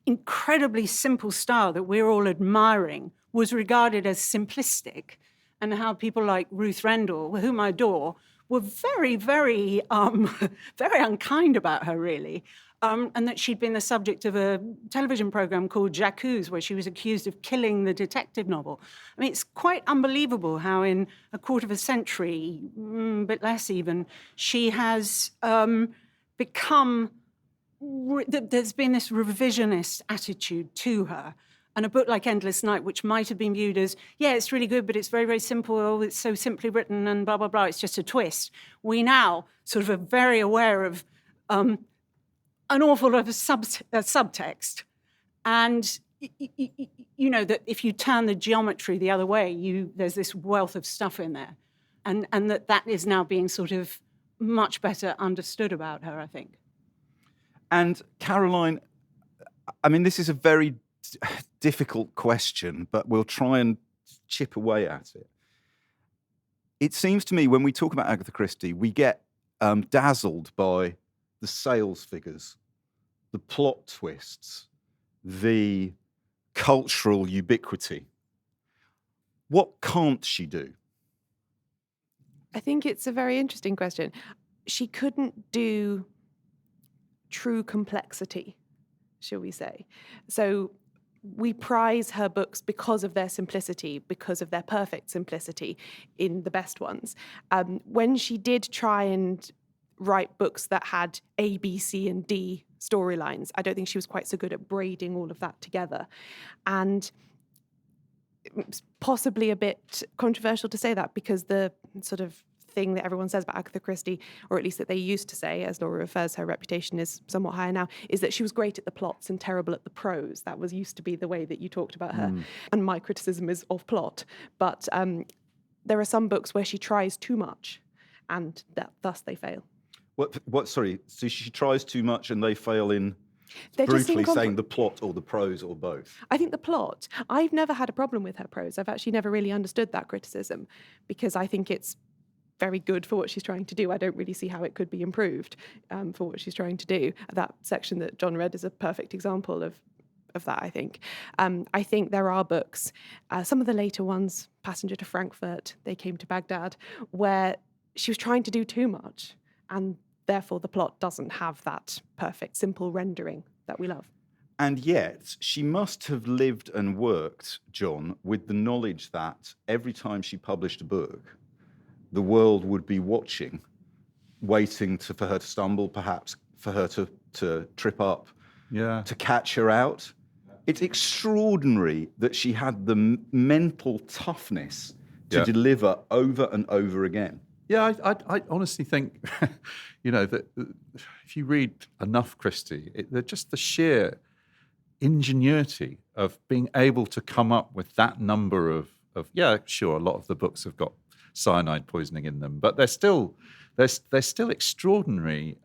incredibly simple style that we're all admiring was regarded as simplistic, and how people like Ruth Rendell, whom I adore, were very, very, very unkind about her, really. And that she'd been the subject of a television program called J'accuse, where she was accused of killing the detective novel. I mean, it's quite unbelievable how in a quarter of a century, a bit less even, she has become... There's been this revisionist attitude to her. And a book like Endless Night, which might have been viewed as, yeah, it's really good, but it's very, very simple, it's so simply written and blah, blah, blah, it's just a twist. We now sort of are very aware of an awful lot of subtext. And, you know, that if you turn the geometry the other way, there's this wealth of stuff in there. And that is now being sort of much better understood about her, I think. And Caroline, I mean, this is a very difficult question, but we'll try and chip away at it. It seems to me when we talk about Agatha Christie, we get dazzled by the sales figures, the plot twists, the cultural ubiquity. What can't she do? I think it's a very interesting question. she couldn't do true complexity, shall we say. So we prize her books because of their simplicity, because of their perfect simplicity in the best ones. When she did try and write books that had A, B, C, and D storylines, I don't think she was quite so good at braiding all of that together. And it's possibly a bit controversial to say that, because the sort of thing that everyone says about Agatha Christie, or at least that they used to say, as Laura refers, her reputation is somewhat higher now, is that she was great at the plots and terrible at the prose. That was used to be the way that you talked about her. And my criticism is of plot. But there are some books where she tries too much, and thus they fail. What? Sorry, so she tries too much and they fail in They're just brutally saying the plot or the prose or both? I think the plot. I've never had a problem with her prose. I've actually never really understood that criticism, because I think it's very good for what she's trying to do. I don't really see how it could be improved for what she's trying to do. That section that John read is a perfect example of that, I think. I think there are books, some of the later ones, Passenger to Frankfurt, They Came to Baghdad, where she was trying to do too much, and therefore the plot doesn't have that perfect, simple rendering that we love. And yet, she must have lived and worked, John, with the knowledge that every time she published a book, the world would be watching, waiting for her to stumble, perhaps for her to trip up, to catch her out. It's extraordinary that she had the mental toughness to deliver over and over again. Yeah, I honestly think, that if you read enough Christie, just the sheer ingenuity of being able to come up with that number of sure, a lot of the books have got cyanide poisoning in them, but they're still extraordinary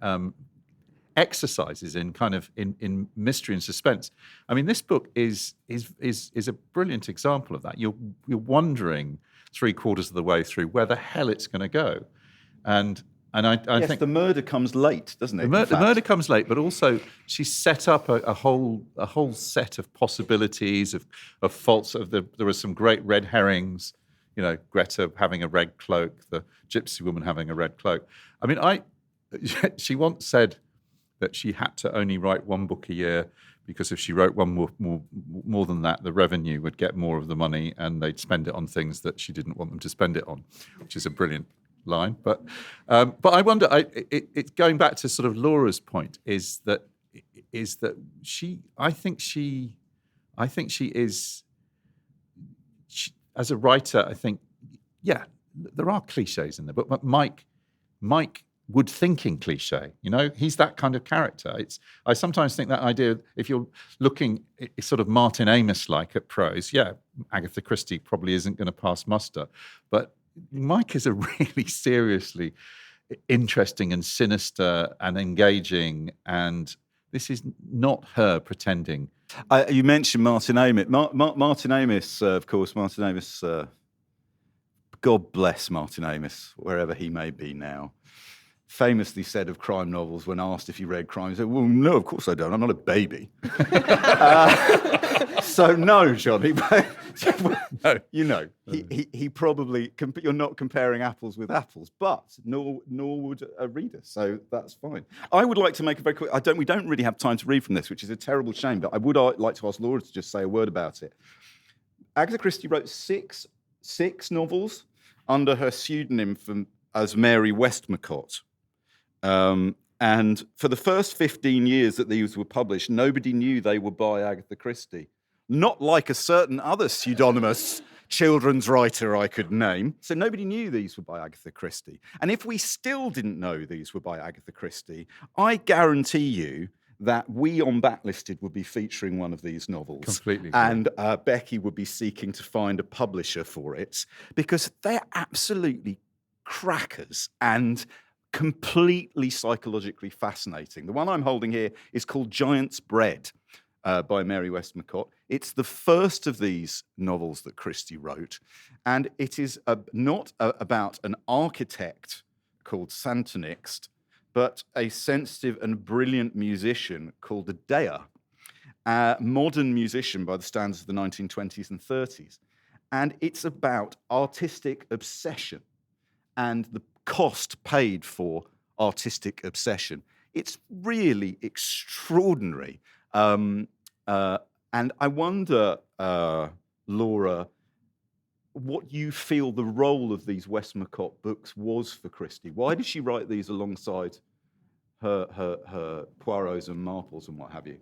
exercises in kind of in mystery and suspense. I mean, this book is a brilliant example of that. You're wondering 3/4 of the way through where the hell it's going to go, and I think the murder comes late, doesn't it? The murder comes late, but also she set up a whole set of possibilities of faults. There were some great red herrings. Greta having a red cloak, the gypsy woman having a red cloak. I mean, she once said that she had to only write one book a year, because if she wrote one more than that, the revenue would get more of the money and they'd spend it on things that she didn't want them to spend it on, which is a brilliant line. But I wonder, it's going back to sort of Laura's point, is that I think she is, as a writer, I think, there are cliches in there, but Mike would think in cliche. He's that kind of character. I sometimes think that idea, if you're looking sort of Martin Amis-like at prose, Agatha Christie probably isn't going to pass muster, but Mike is a really seriously interesting and sinister and engaging, and this is not her pretending. You mentioned Martin Amis. Martin Amis, of course, Martin Amis, God bless Martin Amis, wherever he may be now, famously said of crime novels when asked if he read crime, he said, well, no, of course I don't. I'm not a baby. So no, Johnny. No. He probably, you're not comparing apples with apples, but nor would a reader. So that's fine. I would like to make a very quick, we don't really have time to read from this, which is a terrible shame, but I would like to ask Laura to just say a word about it. Agatha Christie wrote six novels under her pseudonym as Mary Westmacott. And for the first 15 years that these were published, nobody knew they were by Agatha Christie. Not like a certain other pseudonymous children's writer I could name. So nobody knew these were by Agatha Christie. And if we still didn't know these were by Agatha Christie, I guarantee you that we on Backlisted would be featuring one of these novels. Completely. And Becky would be seeking to find a publisher for it, because they're absolutely crackers and completely psychologically fascinating. The one I'm holding here is called Giant's Bread by Mary Westmacott. It's the first of these novels that Christie wrote, and it is not about an architect called Santonixt, but a sensitive and brilliant musician called Agatha, a modern musician by the standards of the 1920s and 30s. And it's about artistic obsession and the cost paid for artistic obsession. It's really extraordinary. And I wonder, Laura, what you feel the role of these Westmacott books was for Christie. Why did she write these alongside her Poirots and Marples and what have you?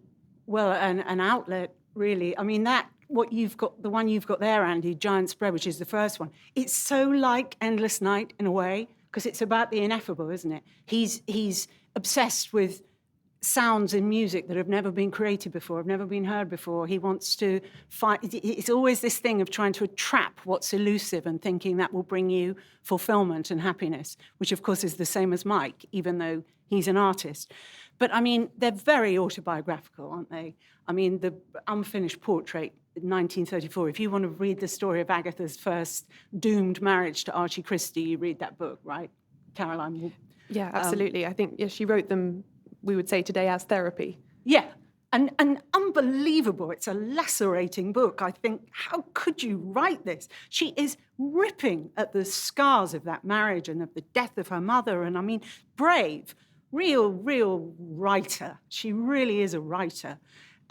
Well, an outlet, really. I mean, what you've got, the one you've got there, Andy, Giant Spread, which is the first one, it's so like Endless Night in a way, because it's about the ineffable, isn't it? He's obsessed with sounds in music that have never been created before, have never been heard before. He wants to find, it's always this thing of trying to trap what's elusive and thinking that will bring you fulfillment and happiness, which of course is the same as Mike, even though he's an artist. But I mean, they're very autobiographical, aren't they? I mean, the Unfinished Portrait, 1934, if you want to read the story of Agatha's first doomed marriage to Archie Christie, you read that book, right, Caroline? Yeah, absolutely. I think she wrote them, we would say today, as therapy. Yeah, and unbelievable. It's a lacerating book. I think, how could you write this? She is ripping at the scars of that marriage and of the death of her mother. And I mean, brave, real writer. She really is a writer.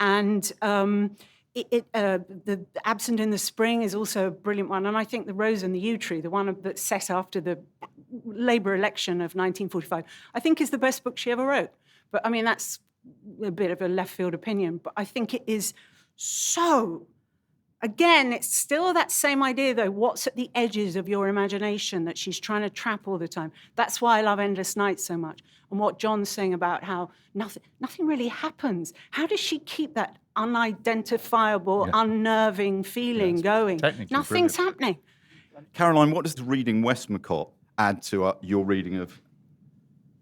And the Absent in the Spring is also a brilliant one. And I think The Rose and the Yew Tree, the one that's set after the Labour election of 1945, I think is the best book she ever wrote. But I mean, that's a bit of a left field opinion, but I think it is so, again, it's still that same idea though, what's at the edges of your imagination that she's trying to trap all the time. That's why I love Endless Night so much. And what John's saying about how nothing really happens. How does she keep that unidentifiable, unnerving feeling going? Nothing's happening. Caroline, what does reading Westmacott add to your reading of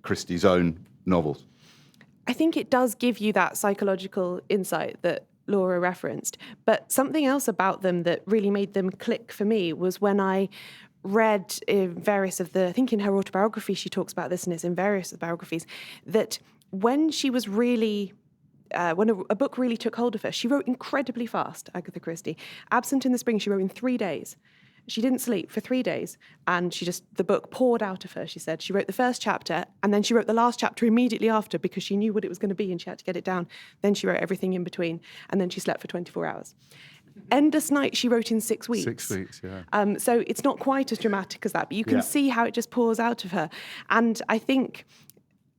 Christie's own novels? I think it does give you that psychological insight that Laura referenced. But something else about them that really made them click for me was when I read various of I think in her autobiography she talks about this, and it's in various biographies, that when she was really, when a book really took hold of her, she wrote incredibly fast, Agatha Christie. Absent in the Spring, she wrote in 3 days. She didn't sleep for 3 days, and the book poured out of her, she said. She wrote the first chapter, and then she wrote the last chapter immediately after because she knew what it was going to be and she had to get it down. Then she wrote everything in between, and then she slept for 24 hours. Endless Night, she wrote in 6 weeks. 6 weeks, yeah. So it's not quite as dramatic as that, but you can see how it just pours out of her. And I think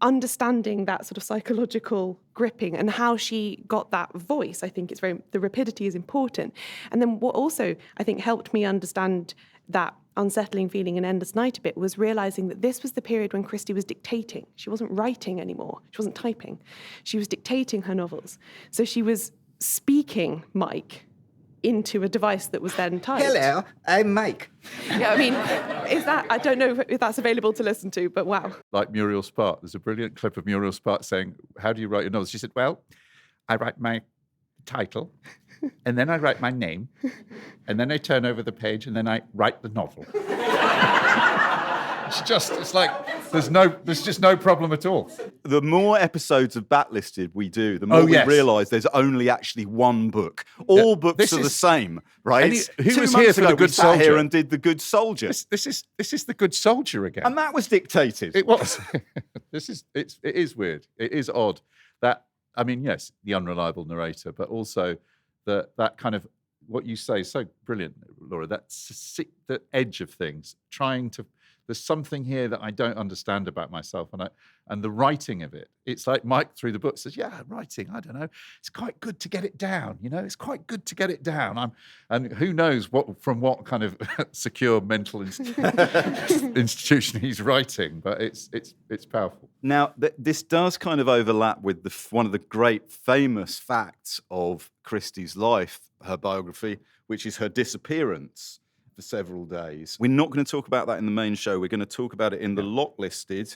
understanding that sort of psychological gripping and how she got that voice, I think the rapidity is important. And then what also I think helped me understand that unsettling feeling in Endless Night a bit was realizing that this was the period when Christie was dictating. She wasn't writing anymore. She wasn't typing. She was dictating her novels. So she was speaking Mike into a device that was then typed. Hello, I'm Mike. Yeah, I mean, I don't know if that's available to listen to, but wow. Like Muriel Spark. There's a brilliant clip of Muriel Spark saying, how do you write your novels? She said, well, I write my title, and then I write my name, and then I turn over the page, and then I write the novel. It's like, there's just no problem at all. The more episodes of Backlisted we do, the more we realise there's only actually one book. All books are the same, right? Who was here for The Good Soldier? We sat here and did The Good Soldier. This is The Good Soldier again. And that was dictated. It was. It is weird. It is odd. That, I mean, yes, the unreliable narrator, but also that kind of, what you say is so brilliant, Laura, that's the edge of things, there's something here that I don't understand about myself, and the writing of it. It's like Mike through the book says, yeah, writing, I don't know. It's quite good to get it down, It's quite good to get it down. And who knows from what kind of secure mental institution he's writing, but it's powerful. Now, this does kind of overlap with one of the great famous facts of Christie's life, her biography, which is her disappearance for several days. We're not going to talk about that in the main show. We're going to talk about it in the Locklisted,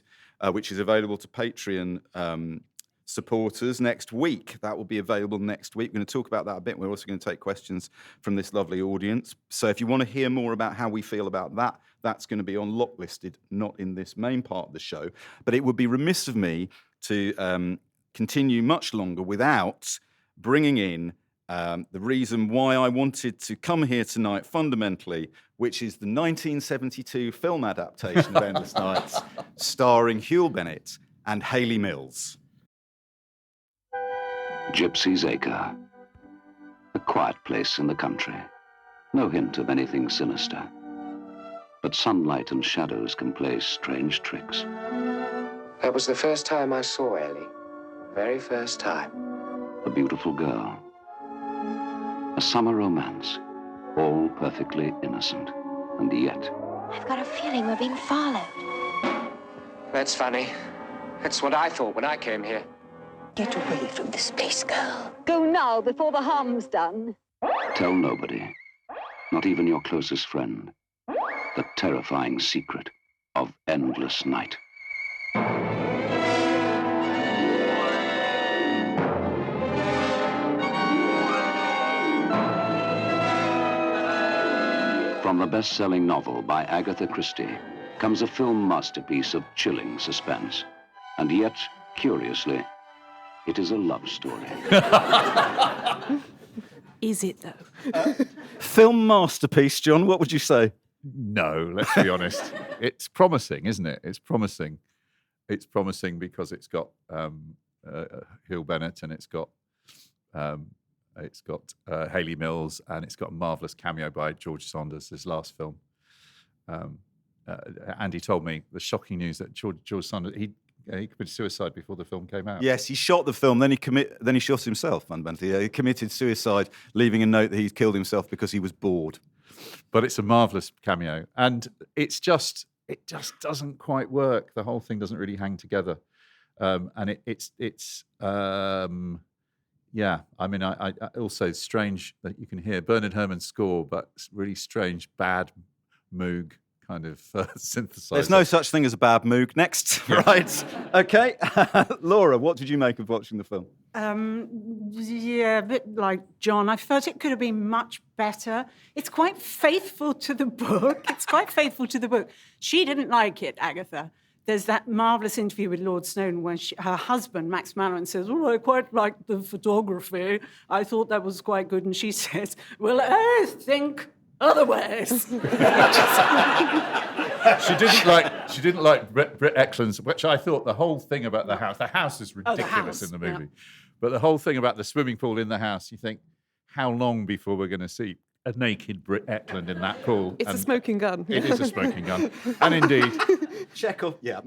which is available to Patreon supporters next week. That will be available next week. We're going to talk about that a bit. We're also going to take questions from this lovely audience. So if you want to hear more about how we feel about that, that's going to be on Locklisted, not in this main part of the show. But it would be remiss of me to continue much longer without bringing in the reason why I wanted to come here tonight fundamentally, which is the 1972 film adaptation of Endless Nights, starring Hugh Bennett and Hayley Mills. Gypsy's Acre. A quiet place in the country. No hint of anything sinister. But sunlight and shadows can play strange tricks. That was the first time I saw Ellie. Very first time. A beautiful girl. A summer romance. All perfectly innocent. And yet... I've got a feeling we're being followed. That's funny. That's what I thought when I came here. Get away from this place, girl. Go now, before the harm's done. Tell nobody. Not even your closest friend. The terrifying secret of Endless Night. From the best-selling novel by Agatha Christie comes a film masterpiece of chilling suspense. And yet, curiously, it is a love story. Is it, though? Film masterpiece, John, what would you say? No, let's be honest. It's promising, isn't it? It's promising. It's promising because it's got Hugh Bennett and it's got Hayley Mills, and it's got a marvellous cameo by George Saunders, his last film. Andy told me the shocking news that George Saunders, he committed suicide before the film came out. Yes, he shot the film, then he shot himself, fundamentally. He committed suicide, leaving a note that he'd killed himself because he was bored. But it's a marvellous cameo. And it just doesn't quite work. The whole thing doesn't really hang together. And yeah, I mean, I also strange that you can hear Bernard Herrmann's score, but it's really strange, bad Moog kind of synthesizer. There's no such thing as a bad Moog. Next, right? Okay. Laura, what did you make of watching the film? Yeah, a bit like John. I felt it could have been much better. It's quite faithful to the book. She didn't like it, Agatha. There's that marvellous interview with Lord Snowdon when her husband, Max Mallowan, says, "Oh, I quite liked the photography. I thought that was quite good." And she says, "Well, I think otherwise." She didn't like Britt Ekland's, which I thought the whole thing about the house is ridiculous in the movie. Yeah. But the whole thing about the swimming pool in the house, you think, how long before we're going to see a naked Britt Ekland in that pool? It's a smoking gun. It is a smoking gun. And indeed. Chekhov. Yeah.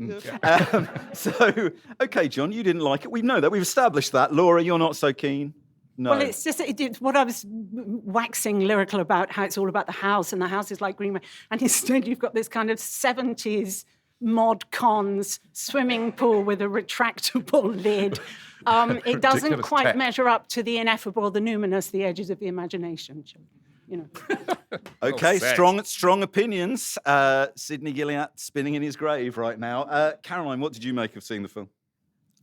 So, okay, John, you didn't like it. We know that. We've established that. Laura, you're not so keen. No. Well, it's just it's what I was waxing lyrical about, how it's all about the house, and the house is like Greenway. And instead you've got this kind of 70s mod cons swimming pool with a retractable lid. It doesn't quite measure up to the ineffable, the numinous, the edges of the imagination. You know. Okay, strong opinions. Sidney Gilliatt spinning in his grave right now. Caroline, what did you make of seeing the film?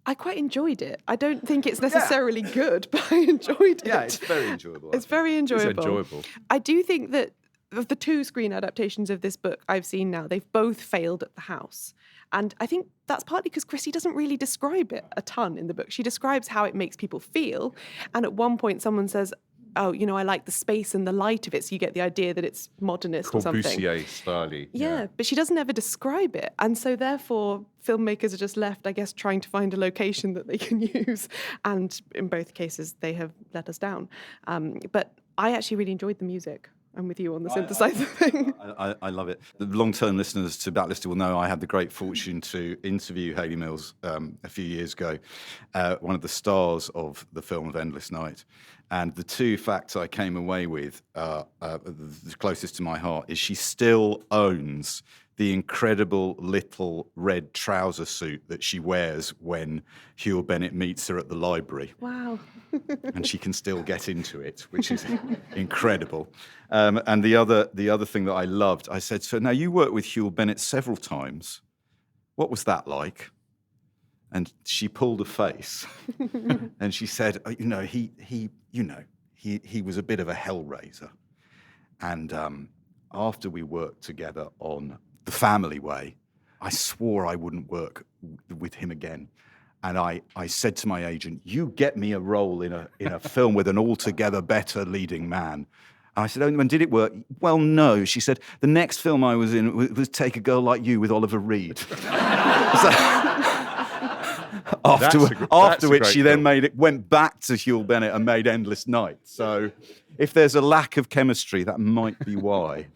I quite enjoyed it. I don't think it's necessarily good, but I enjoyed it. Yeah, it's very enjoyable. It's very enjoyable. It's enjoyable. I do think that of the two screen adaptations of this book I've seen now, they've both failed at the house. And I think that's partly because Christie doesn't really describe it a ton in the book. She describes how it makes people feel. And at one point someone says, "Oh, you know, I like the space and the light of it," so you get the idea that it's modernist or something. Corbusier style. Yeah, but she doesn't ever describe it. And so therefore, filmmakers are just left, I guess, trying to find a location that they can use. And in both cases, they have let us down. But I actually really enjoyed the music. I'm with you on the synthesizer thing. I love it. The long-term listeners to Backlisted will know I had the great fortune to interview Hayley Mills a few years ago, one of the stars of the film of Endless Night. And the two facts I came away with, the closest to my heart, is she still owns the incredible little red trouser suit that she wears when Hugh Bennett meets her at the library. Wow. And she can still get into it, which is incredible. And the other thing that I loved, I said, "So now you worked with Hugh Bennett several times. What was that like?" And she pulled a face, and she said, he was a bit of a hellraiser. And after we worked together on The Family Way, I swore I wouldn't work with him again. And I said to my agent, you get me a role in a film with an altogether better leading man. And I said, oh, and did it work? Well, no. She said, the next film I was in was Take a Girl Like You with Oliver Reed. After which she then went back to Hugh Bennett and made Endless Night. So if there's a lack of chemistry, that might be why.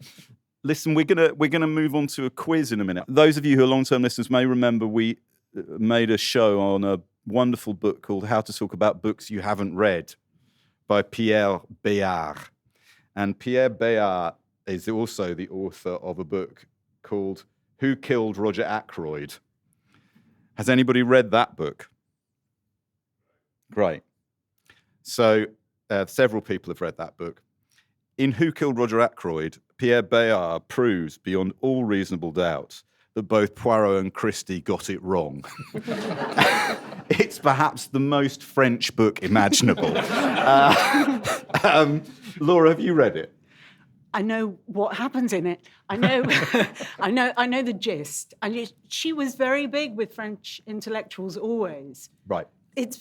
Listen, we're gonna move on to a quiz in a minute. Those of you who are long-term listeners may remember we made a show on a wonderful book called How to Talk About Books You Haven't Read by Pierre Bayard. And Pierre Bayard is also the author of a book called Who Killed Roger Ackroyd? Has anybody read that book? Great. So several people have read that book. In Who Killed Roger Ackroyd, Pierre Bayard proves beyond all reasonable doubt that both Poirot and Christie got it wrong. It's perhaps the most French book imaginable. Laura, have you read it? I know what happens in it. I know, I know the gist. She was very big with French intellectuals always. Right. It's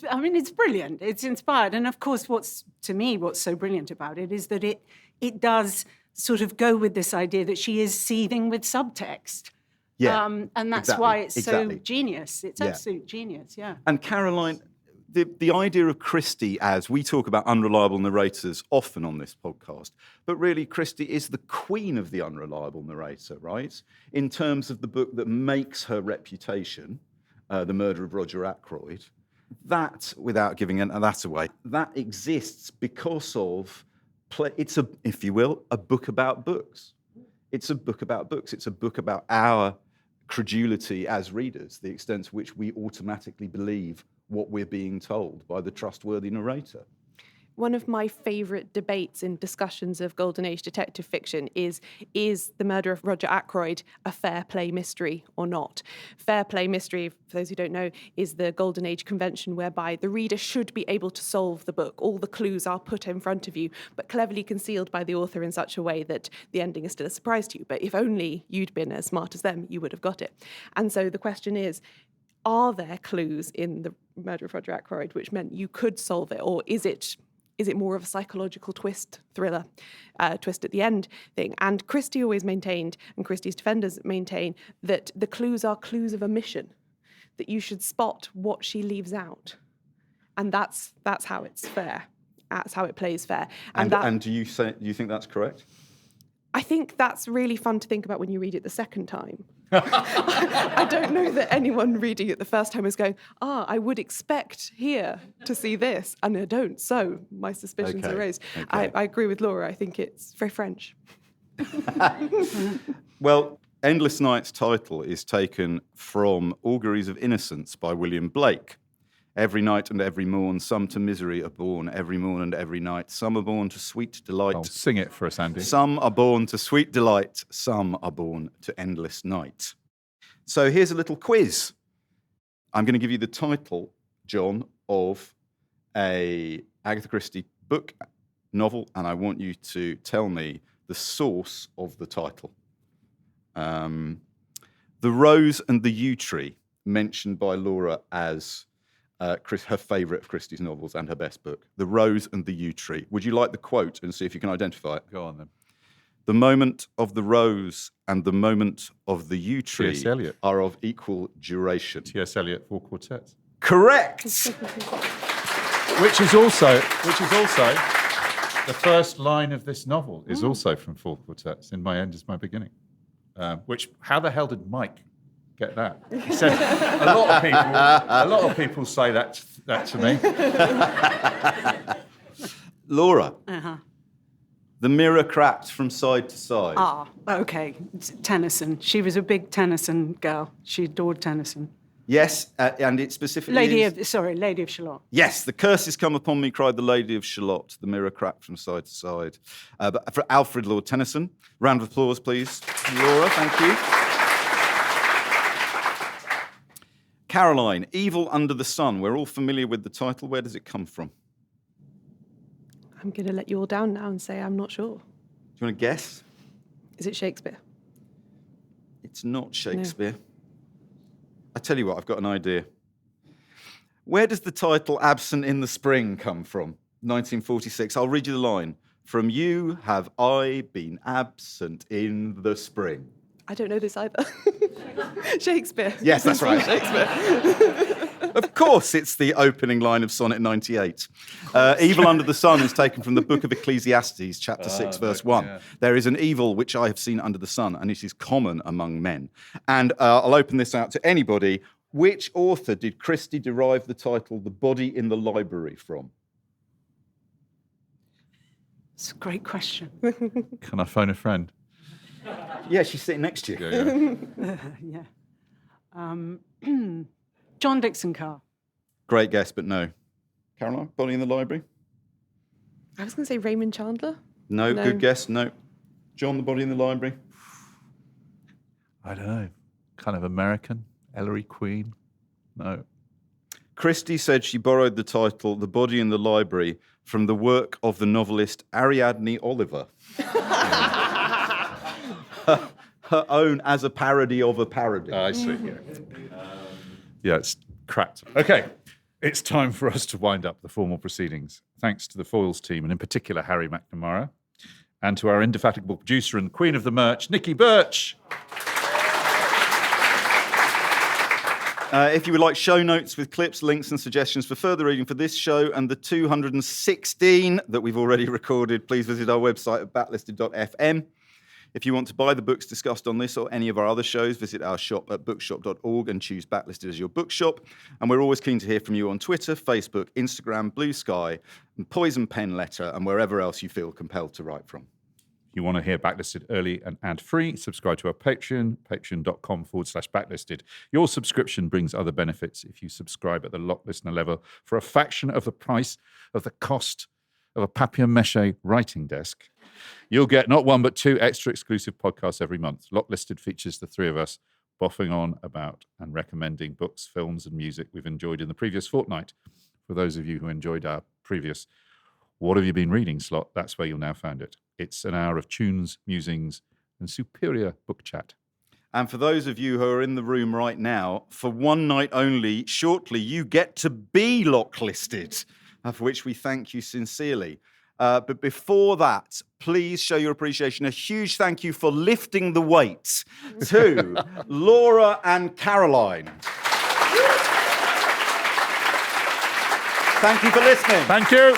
brilliant. It's inspired, and of course, what's so brilliant about it is that it does sort of go with this idea that she is seething with subtext. Yeah, and that's why it's so genius. It's absolute genius, yeah. And Caroline, the idea of Christie, as we talk about unreliable narrators often on this podcast, but really Christie is the queen of the unreliable narrator, right? In terms of the book that makes her reputation, The Murder of Roger Ackroyd, that, without giving that away, that exists because of, it's if you will, a book about books. It's a book about books. It's a book about our credulity as readers, the extent to which we automatically believe what we're being told by the trustworthy narrator. One of my favourite debates in discussions of Golden Age detective fiction is The Murder of Roger Ackroyd a fair play mystery or not? Fair play mystery, for those who don't know, is the Golden Age convention whereby the reader should be able to solve the book. All the clues are put in front of you, but cleverly concealed by the author in such a way that the ending is still a surprise to you. But if only you'd been as smart as them, you would have got it. And so the question is, are there clues in The Murder of Roger Ackroyd which meant you could solve it, or is it more of a psychological thriller, twist at the end thing? And Christie always maintained, and Christie's defenders maintain, that the clues are clues of omission, that you should spot what she leaves out. And that's how it's fair. That's how it plays fair. And do you think that's correct? I think that's really fun to think about when you read it the second time. I don't know that anyone reading it the first time is going, I would expect here to see this, and I don't, so my suspicions are raised. Okay. I agree with Laura. I think it's very French. Well, Endless Night's title is taken from Auguries of Innocence by William Blake. Every night and every morn, some to misery are born. Every morn and every night, some are born to sweet delight. Oh, sing it for us, Andy. Some are born to sweet delight. Some are born to endless night. So here's a little quiz. I'm going to give you the title, John, of a Agatha Christie book, novel, and I want you to tell me the source of the title. The Rose and the Yew Tree, mentioned by Laura as her favourite of Christie's novels and her best book. The Rose and the Yew Tree. Would you like the quote and see if you can identify it? Go on then. The moment of the rose and the moment of the yew tree are of equal duration. T.S. Eliot, 4 quartets. Correct! Which is also the first line of this novel is also from 4 quartets. In my end is my beginning. How the hell did Mike get that? He said, a lot of people say that to me. Laura. The mirror cracked from side to side. Okay. It's Tennyson. She was a big Tennyson girl. She adored Tennyson. Yes, and it specifically Lady of Shalott. Yes, the curse has come upon me, cried the Lady of Shalott. The mirror cracked from side to side. But for Alfred Lord Tennyson. Round of applause, please. Laura, thank you. Caroline, Evil Under the Sun. We're all familiar with the title. Where does it come from? I'm going to let you all down now and say I'm not sure. Do you want to guess? Is it Shakespeare? It's not Shakespeare. No. I tell you what, I've got an idea. Where does the title Absent in the Spring come from? 1946. I'll read you the line. From you have I been absent in the spring. I don't know this either. Shakespeare. Yes, that's right. Shakespeare. Of course, it's the opening line of Sonnet 98. Evil under the sun is taken from the book of Ecclesiastes, chapter 6, verse 1. Yeah. There is an evil which I have seen under the sun, and it is common among men. And I'll open this out to anybody. Which author did Christie derive the title The Body in the Library from? It's a great question. Can I phone a friend? Yeah, she's sitting next to you. Yeah. John Dixon Carr. Great guess, but no. Caroline, Body in the Library? I was going to say Raymond Chandler. No, good guess, no. John, The Body in the Library? I don't know. Kind of American? Ellery Queen? No. Christie said she borrowed the title The Body in the Library from the work of the novelist Ariadne Oliver. Her own as a parody of a parody. I see. Yeah, it's cracked. Okay, it's time for us to wind up the formal proceedings. Thanks to the Foyles team, and in particular Harry McNamara, and to our indefatigable producer and queen of the merch, Nikki Birch. If you would like show notes with clips, links and suggestions for further reading for this show and the 216 that we've already recorded, please visit our website at backlisted.fm. If you want to buy the books discussed on this or any of our other shows, visit our shop at bookshop.org and choose Backlisted as your bookshop. And we're always keen to hear from you on Twitter, Facebook, Instagram, Blue Sky, and Poison Pen Letter, and wherever else you feel compelled to write from. You want to hear Backlisted early and ad-free, subscribe to our Patreon, patreon.com/backlisted. Your subscription brings other benefits if you subscribe at the locked listener level for a fraction of the price of the cost of a papier-mâché writing desk. You'll get not one but two extra exclusive podcasts every month. Locked Listed features the three of us boffing on about and recommending books, films and music we've enjoyed in the previous fortnight. For those of you who enjoyed our previous What Have You Been Reading slot, that's where you'll now find it. It's an hour of tunes, musings, and superior book chat. And for those of you who are in the room right now, for one night only, shortly, you get to be lock-listed, for which we thank you sincerely. But before that, please show your appreciation. A huge thank you for lifting the weight to Laura and Caroline. Thank you for listening. Thank you.